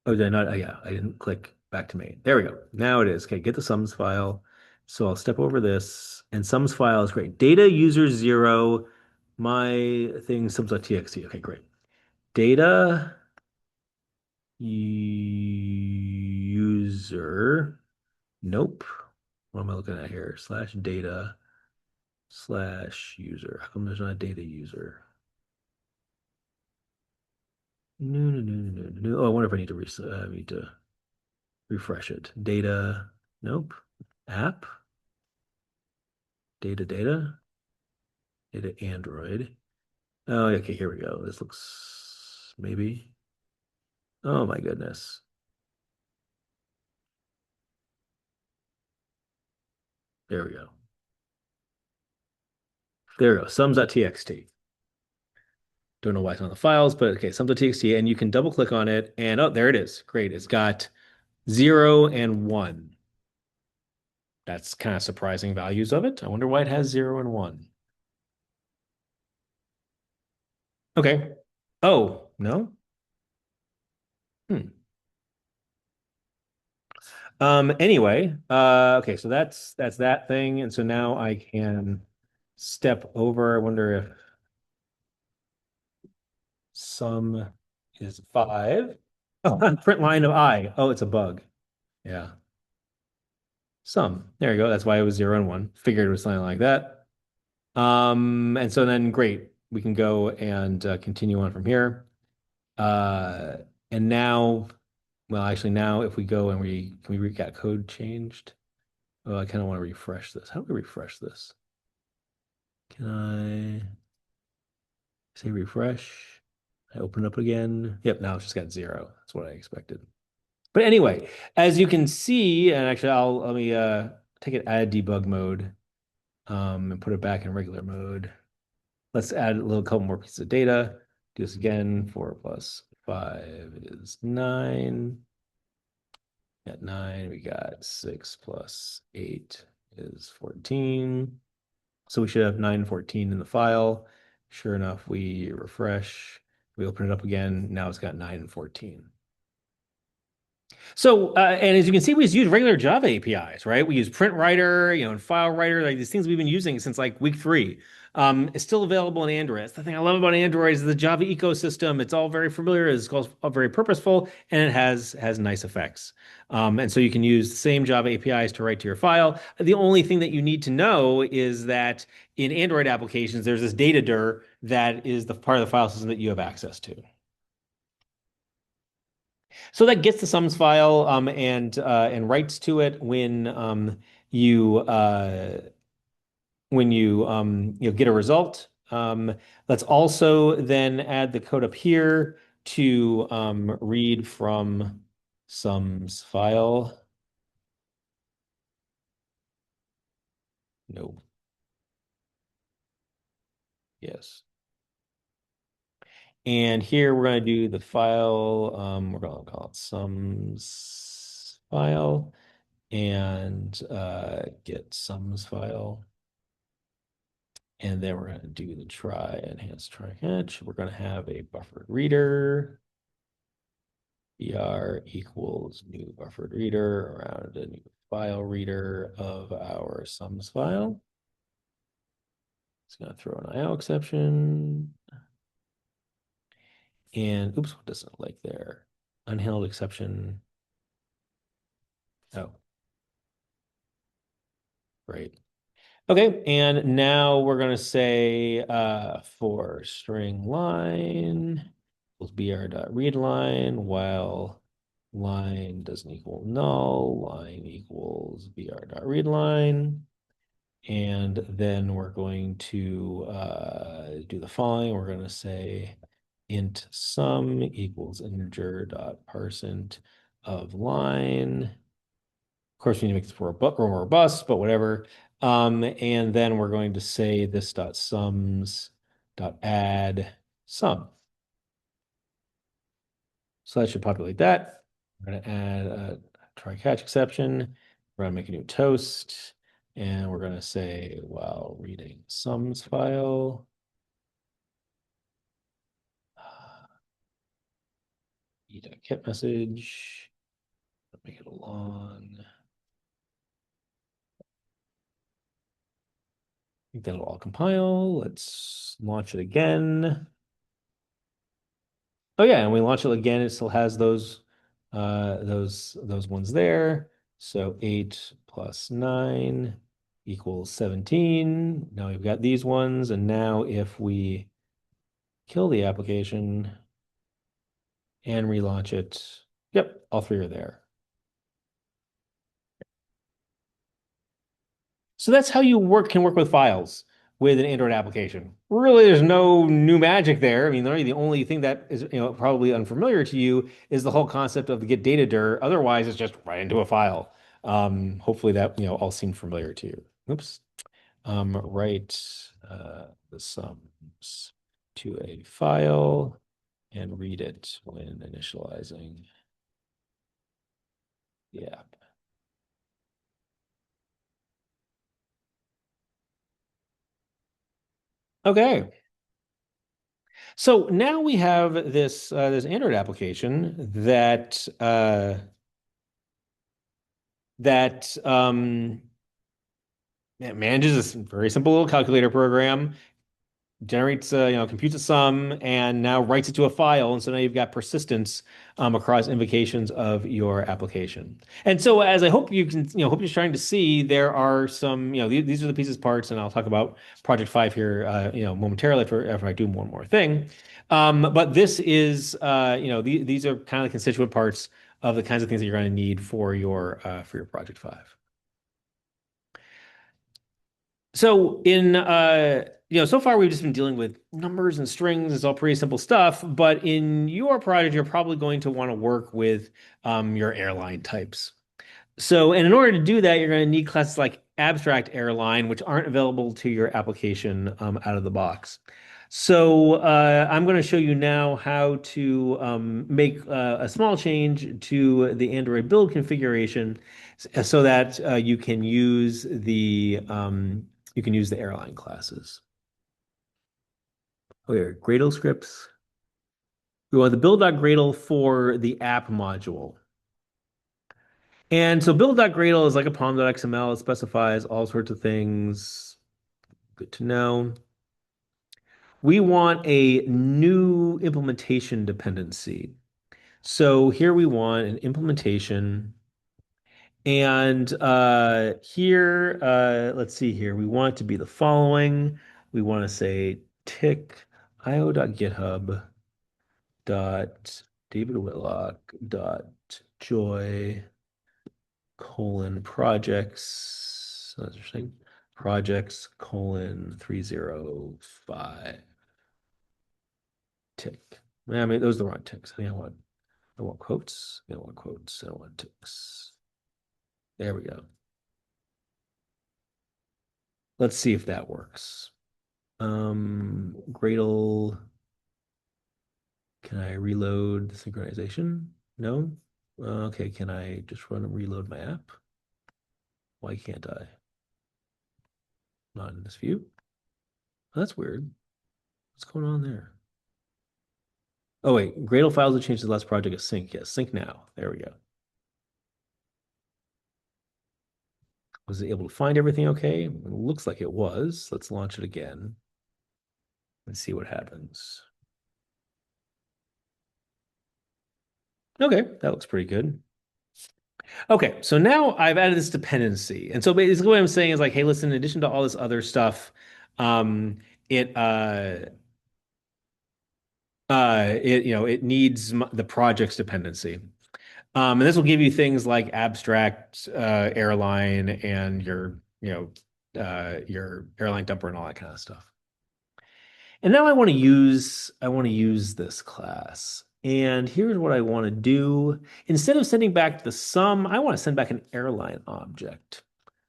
Oh, did I not? Yeah, I didn't click back to main. There we go. Now it is. Okay, get the sums file. So I'll step over this, and sums file is great. Data user 0, my thing sums.txt. Okay, great. Data user. Nope. What am I looking at here? Slash data slash user. How come there's not a data user? No, no, no, no, no, no. Oh, I wonder if I need to refresh it. Data. Nope. App. Data. Data Android. Oh, okay, here we go. This looks maybe. Oh my goodness. There we go. There we go. Sums.txt. Don't know why it's on the files, but okay, sums.txt, and you can double click on it, and oh, there it is. Great. It's got 0 and 1. That's kind of surprising values of it. I wonder why it has 0 and 1. Okay. Oh, no? Hmm. Anyway, okay, so that's that thing. And so now I can step over. I wonder if sum is 5. Oh, print line of I. Oh, it's a bug. Yeah. Sum. There you go. That's why it was 0 and 1. Figured it was something like that. And so then great. We can go and continue on from here. Uh, and now Well, actually now if we go and can we get code changed? Oh, I kind of want to refresh this. How do we refresh this? Can I say refresh? I open up again. Yep, now it's just got 0. That's what I expected. But anyway, as you can see, and actually let me take it out of debug mode and put it back in regular mode. Let's add a little couple more pieces of data. Do this again. 4 plus 5 is 9. At 9, we got 6 plus 8 is 14. So we should have 9 14 in the file. Sure enough, we refresh. We open it up again. Now it's got 9 and 14. So, and as you can see, we just use regular Java APIs, right? We use print writer, and file writer, like these things we've been using since like week 3. It's still available in Android. That's the thing I love about Android is the Java ecosystem. It's all very familiar, it's all very purposeful, and it has nice effects. And so you can use the same Java APIs to write to your file. The only thing that you need to know is that in Android applications, there's this data dir that is the part of the file system that you have access to. So that gets the sums file and writes to it you get a result. Let's also then add the code up here to read from sums file. No. Yes. And here we're going to do the file. We're going to call it sums file and get sums file. And then we're going to do the try enhanced try catch. We're going to have a buffered reader. BR equals new buffered reader around a new file reader of our sums file. It's going to throw an IO exception. And oops, what doesn't like there? Unhandled exception. Oh, great. Okay, and now we're going to say for string line equals br.readline while line doesn't equal null, line equals br.readline. And then we're going to do the following. We're going to say int sum equals integer dot parsint of line. Of course, we need to make this more robust, but whatever. And then we're going to say this dot sums dot add sum. So that should populate that. We're going to add a try catch exception. We're going to make a new toast. And we're going to say, while reading sums file, e.get message, make it a long. I think that'll all compile. Let's launch it again. Oh yeah, and we launch it again. It still has those ones there. So 8 plus 9 equals 17. Now we've got these ones, and now if we kill the application and relaunch it, yep, all 3 are there. So that's how you can work with files with an Android application. Really, there's no new magic there. I mean, really the only thing that is, probably unfamiliar to you is the whole concept of the get data dir. Otherwise, it's just right into a file. Hopefully that, all seemed familiar to you. Oops. Write the sums to a file and read it when initializing the app. Okay. So now we have this Android application that it manages this very simple little calculator program, generates computes a sum, and now writes it to a file. And so now you've got persistence across invocations of your application. And so as I hope you can, hope you're starting to see, there are some, these are the pieces parts, and I'll talk about Project 5 here, momentarily after I do one more thing. But this is, these are kind of the constituent parts of the kinds of things that you're going to need for your project five. So so far we've just been dealing with numbers and strings. It's all pretty simple stuff. But in your project, you're probably going to want to work with your airline types. So, and in order to do that, you're going to need classes like abstract airline, which aren't available to your application out of the box. So, I'm going to show you now how to make a small change to the Android build configuration so that you can use the airline classes. Oh, here, Gradle scripts. We want the build.gradle for the app module. And so build.gradle is like a pom.xml. It specifies all sorts of things. Good to know. We want a new implementation dependency. So here we want an implementation. And here, let's see here. We want it to be the following. We want to say tick io.github dot David Whitlock dot joy projects. That's interesting. Projects colon 305 tick. I mean, those are the wrong ticks. I think I want quotes. I want quotes. I don't want ticks. There we go. Let's see if that works. Gradle. Can I reload the synchronization? No. Okay, can I just run and reload my app? Why can't I? Not in this view. Oh, that's weird. What's going on there? Oh wait, Gradle files have changed to the last project as sync. Yes, sync now. There we go. Was it able to find everything okay? It looks like it was. Let's launch it again and see what happens. Okay, that looks pretty good. Okay, so now I've added this dependency. And so basically what I'm saying is like, hey, listen, in addition to all this other stuff, um, it it needs the project's dependency. And this will give you things like abstract airline and your airline dumper and all that kind of stuff. And now I want to use this class. And here's what I want to do. Instead of sending back the sum, I want to send back an airline object.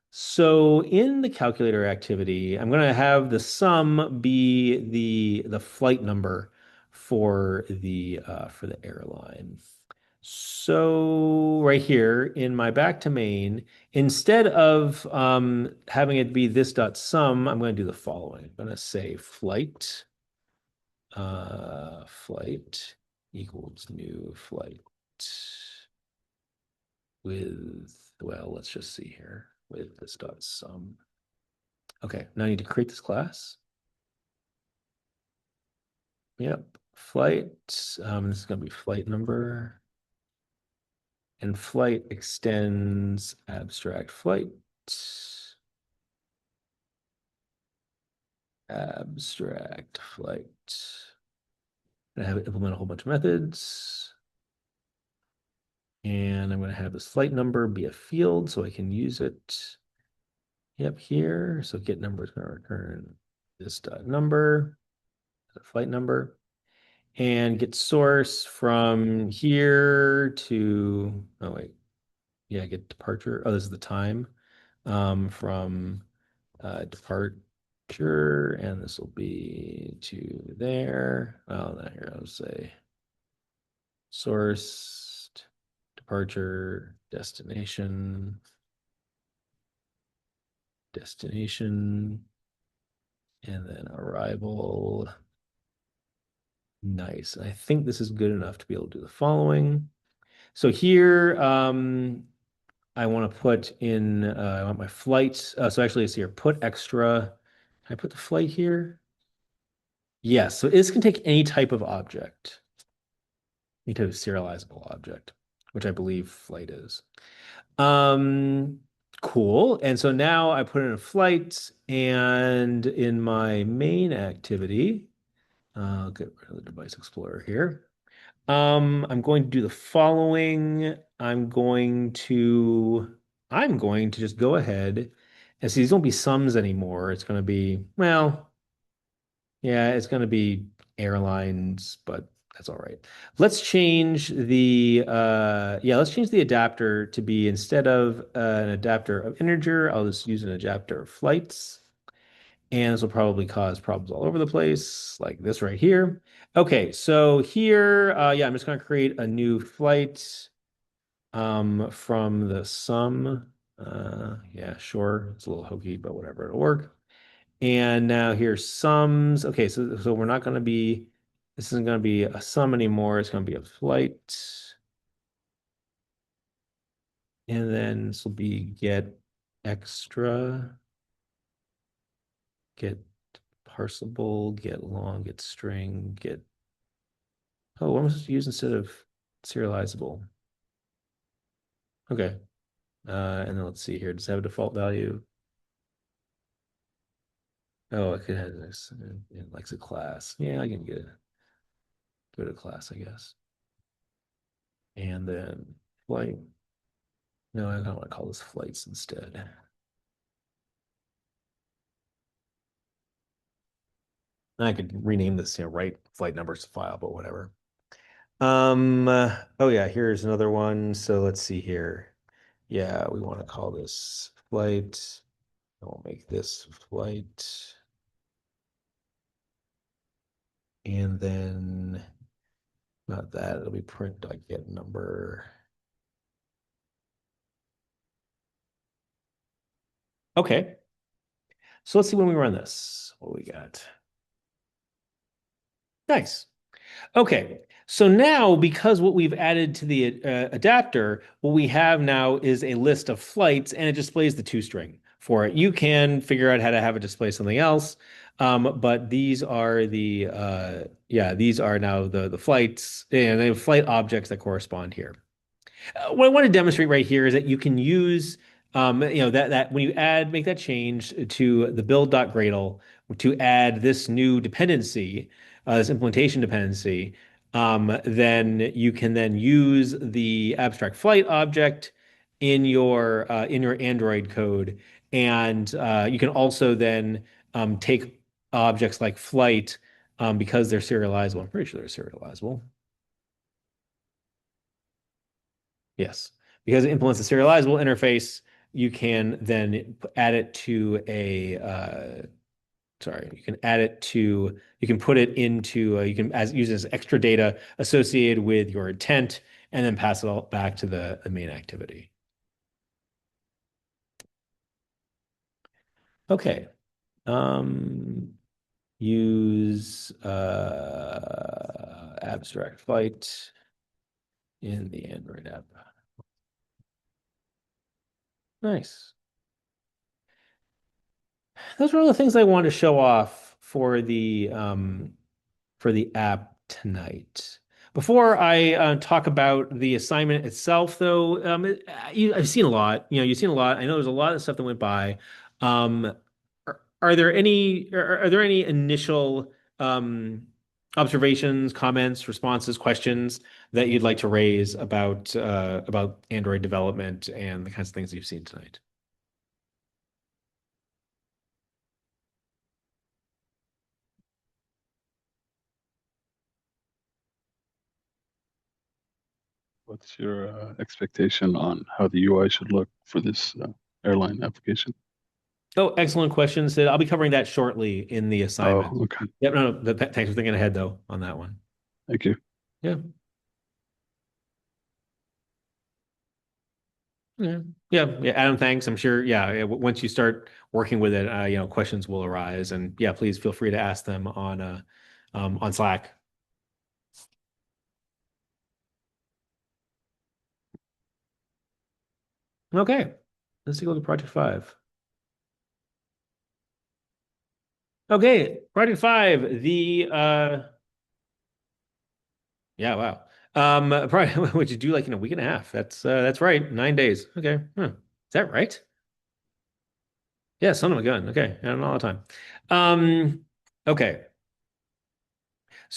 So in the calculator activity, I'm going to have the sum be the flight number for the airline. So right here in my back to main, instead of having it be this dot sum, I'm going to do the following. I'm going to say flight equals new flight with, well, let's just see here with this dot sum. Okay, now I need to create this class. Yep, flight. This is going to be flight number. And flight extends abstract flight. Abstract flight. I have it implement a whole bunch of methods. And I'm going to have this flight number be a field so I can use it. Yep, here. So get number is going to return this dot number, the flight number, and get source from here to, oh wait, yeah, get departure. Oh, this is the time from departure, and this will be to there. Oh, now here I'll say source, departure, destination, and then arrival. Nice. I think this is good enough to be able to do the following. So here, I want to put in, I want my flight. So actually it's here, put extra. Can I put the flight here? Yes. So this can take any type of object, any type of serializable object, which I believe flight is. Cool. And so now I put in a flight and in my main activity, I'll get rid of the device explorer here. I'm going to do the following. I'm going to just go ahead and see these won't be sums anymore. It's going to be, well, yeah, it's going to be airlines, but that's all right. Let's change the adapter to be instead of an adapter of integer, I'll just use an adapter of flights. And this will probably cause problems all over the place, like this right here. Okay, so here, yeah, I'm just going to create a new flight from the sum. Yeah, sure, it's a little hokey, but whatever, it'll work. And now here's sums. Okay, so we're not going to be, this isn't going to be a sum anymore. It's going to be a flight. And then this will be get extra, get parsable, get long, get string, get. Oh, what am I supposed to use instead of serializable? Okay. And then let's see here. Does it have a default value? Oh, it could have this. It likes a class. Yeah, I can go to class, I guess. And then flight. No, I don't want to call this flights instead. I could rename this, write flight numbers file, but whatever. Oh yeah, here's another one. So let's see here. Yeah, we want to call this flight. We'll make this flight. And then not that, it'll be print.get number. Okay. So let's see when we run this. What we got. Nice. Okay. So now, because what we've added to the adapter, what we have now is a list of flights and it displays the toString for it. You can figure out how to have it display something else. But these are now the flights and the flight objects that correspond here. What I want to demonstrate right here is that you can use, that when you make that change to the build.gradle to add this new dependency, this implementation dependency, then you can then use the abstract flight object in your Android code, and you can also then take objects like flight because they're serializable. I'm pretty sure they're serializable. Yes, because it implements a serializable interface, you can then add it to you can add it to, you can put it into, you can use it as extra data associated with your intent and then pass it all back to the main activity. Okay. Um, use abstract flight in the Android app. Nice. Those are all the things I wanted to show off for the app tonight. Before I talk about the assignment itself, though, I've seen a lot. You've seen a lot. I know there's a lot of stuff that went by. Are there any initial observations, comments, responses, questions that you'd like to raise about Android development and the kinds of things you've seen tonight? What's your expectation on how the UI should look for this airline application? Oh, excellent question, Sid. I'll be covering that shortly in the Oh, assignment. okay. Yep, no, no, thanks for thinking ahead though on that one. Thank you. Yeah. Yeah. Yeah. Yeah. Adam, thanks. I'm sure. Yeah. Once you start working with it, questions will arise, and yeah, please feel free to ask them on Slack. Okay. Let's take a look at Project 5. Okay. Project 5. Yeah. Wow. Probably what you do like in a week and a half. That's right. 9 days. Okay. Huh. Is that right? Yeah, son of a gun. Okay, and all the time. Okay.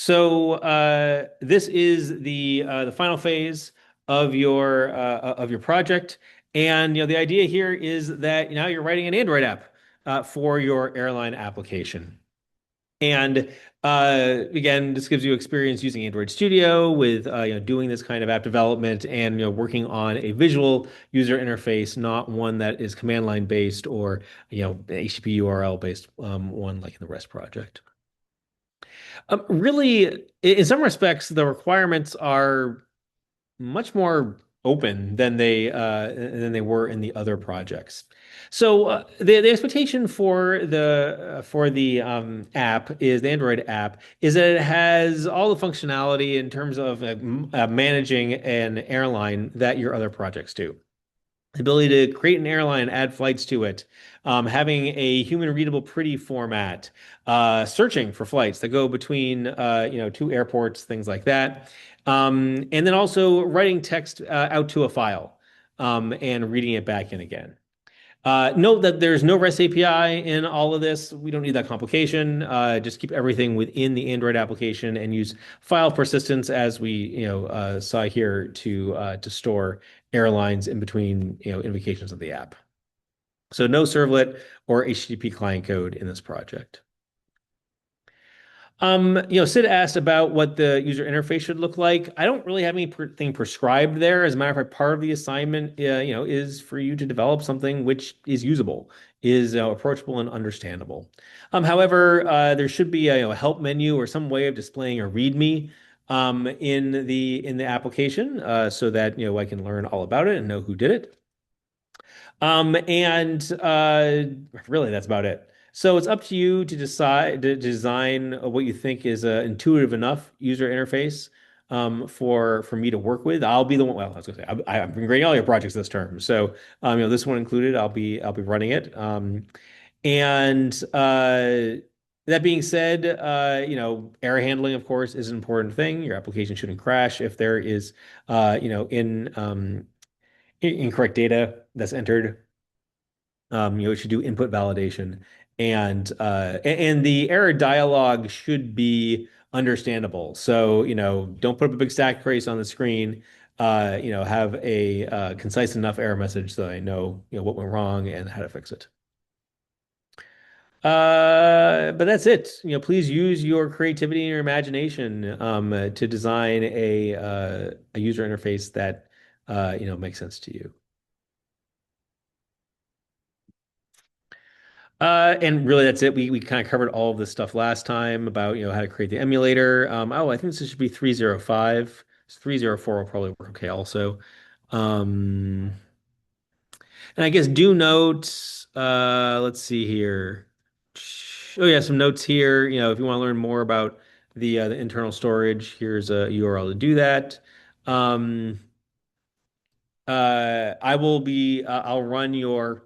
So this is the final phase of your project, and the idea here is that now you're writing an Android app for your airline application. And again, this gives you experience using Android Studio with doing this kind of app development and working on a visual user interface, not one that is command line based or HTTP URL based one like in the REST project. Really, in some respects, the requirements are much more open than they were in the other projects. So the expectation for the app is the Android app is that it has all the functionality in terms of managing an airline that your other projects do. The ability to create an airline, add flights to it, having a human readable pretty format, searching for flights that go between two airports, things like that. And then also writing text out to a file and reading it back in again. Note that there's no REST API in all of this. We don't need that complication. Just keep everything within the Android application and use file persistence as we saw here to store airlines in between invocations of the app. So no servlet or HTTP client code in this project. Sid asked about what the user interface should look like. I don't really have anything prescribed there. As a matter of fact, part of the assignment, is for you to develop something which is usable, is approachable and understandable. However, there should be a help menu or some way of displaying a README in the application so that I can learn all about it and know who did it. And really, that's about it. So it's up to you to decide to design what you think is an intuitive enough user interface for me to work with. I'll be the one. Well, I was gonna say I've been grading all your projects this term, so this one included. I'll be running it. And that being said, error handling, of course, is an important thing. Your application shouldn't crash if there is, incorrect data that's entered. It should do input validation, and the error dialog should be understandable. So, don't put up a big stack trace on the screen. Have a concise enough error message so I know, what went wrong and how to fix it. But that's it. Please use your creativity and your imagination to design a user interface that makes sense to you. And really, that's it. We kind of covered all of this stuff last time about how to create the emulator. I think this should be 305. 304 will probably work okay also. Um, and I guess do note. Let's see here. Oh yeah, some notes here. If you want to learn more about the internal storage, here's a URL to do that. Um, I'll run your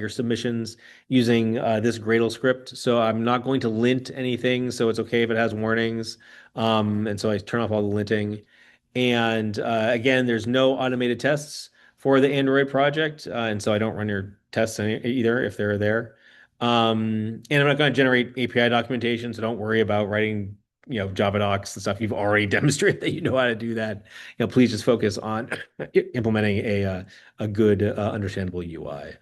submissions using this Gradle script. So I'm not going to lint anything, so it's okay if it has warnings. And so I turn off all the linting. And again, there's no automated tests for the Android project, and so I don't run your tests either if they're there. And I'm not going to generate API documentation, so don't worry about writing, Java docs and stuff. You've already demonstrated that you know how to do that. Please just focus on implementing a good, understandable UI.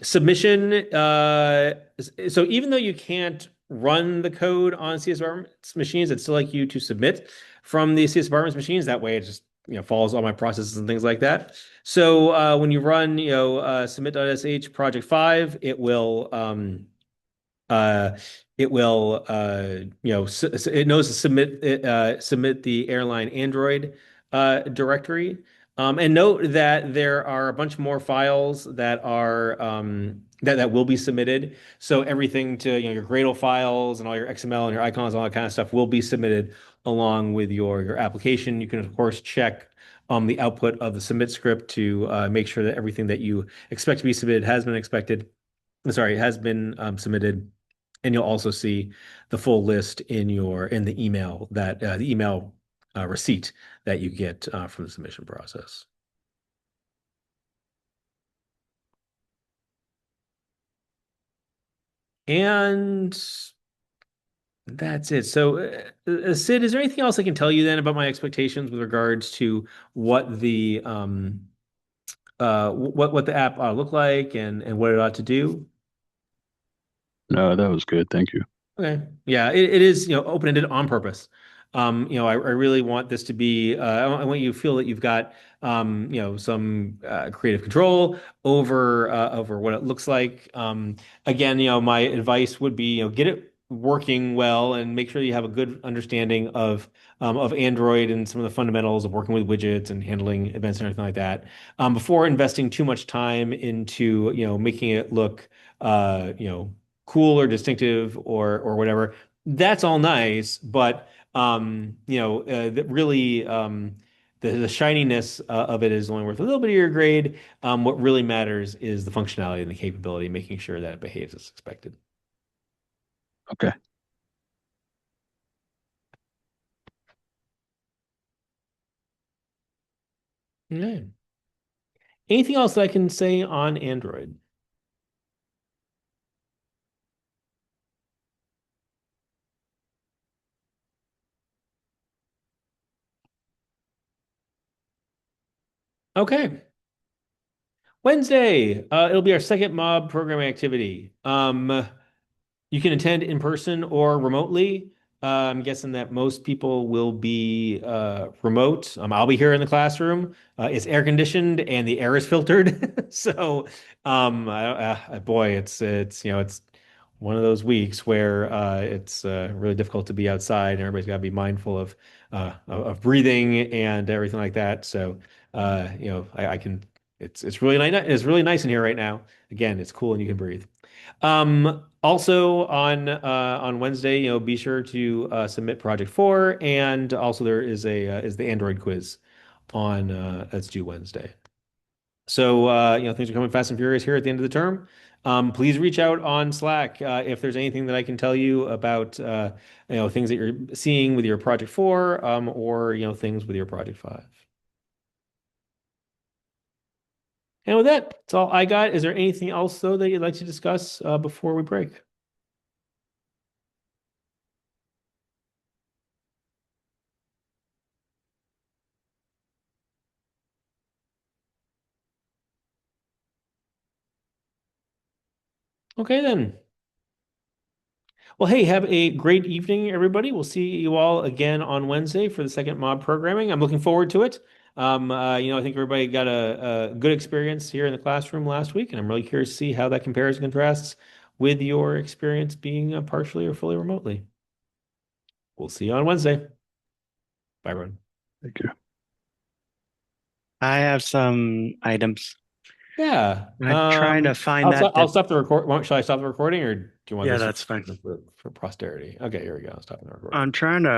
Submission. So even though you can't run the code on CS Departments machines, I'd still like you to submit from the CS Departments machines. That way it just, follows all my processes and things like that. So when you run, submit.sh project 5, it will it knows to submit the airline Android directory. And note that there are a bunch more files that are that will be submitted. So everything to your Gradle files and all your XML and your icons, all that kind of stuff will be submitted along with your application. You can of course check the output of the submit script to make sure that everything that you expect to be submitted has been submitted. And you'll also see the full list in the email receipt that you get from the submission process. And That's it. So, Sid, is there anything else I can tell you then about my expectations with regards to what the what the app ought to look like and what it ought to do? No, that was good. Thank you. Okay. Yeah, it is, open-ended on purpose. I really want this to be, I want you to feel that you've got, some creative control over what it looks like. Again, my advice would be, get it working well and make sure you have a good understanding of Android and some of the fundamentals of working with widgets and handling events and everything like that. Before investing too much time into, making it look, cool or distinctive or whatever. That's all nice, but that really the shininess of it is only worth a little bit of your grade. What really matters is the functionality and the capability, making sure that it behaves as expected. Okay. Okay. Anything else that I can say on Android? Okay. Wednesday, it'll be our second mob programming activity. You can attend in person or remotely. I'm guessing that most people will be remote. I'll be here in the classroom. It's air conditioned and the air is filtered. So, boy, it's one of those weeks where it's really difficult to be outside, and everybody's got to be mindful of breathing and everything like that. So, I can. It's really nice. It's really nice in here right now. Again, it's cool and you can breathe. Also on Wednesday, be sure to submit Project 4, and also there is the Android quiz on that's due Wednesday. So things are coming fast and furious here at the end of the term. Please reach out on Slack if there's anything that I can tell you about things that you're seeing with your Project 4 or things with your Project 5. And with that, that's all I got. Is there anything else though that you'd like to discuss before we break? Okay then. Well, hey, have a great evening, everybody. We'll see you all again on Wednesday for the second mob programming. I'm looking forward to it. I think everybody got a good experience here in the classroom last week, and I'm really curious to see how that compares and contrasts with your experience being partially or fully remotely. We'll see you on Wednesday. Bye, everyone. Thank you. I have some items. Yeah. I'm trying to find that. I'll stop the record. Shall I stop the recording, or do you want Yeah, this that's fine. for posterity? Okay, here we go. Stop the recording. I'm trying to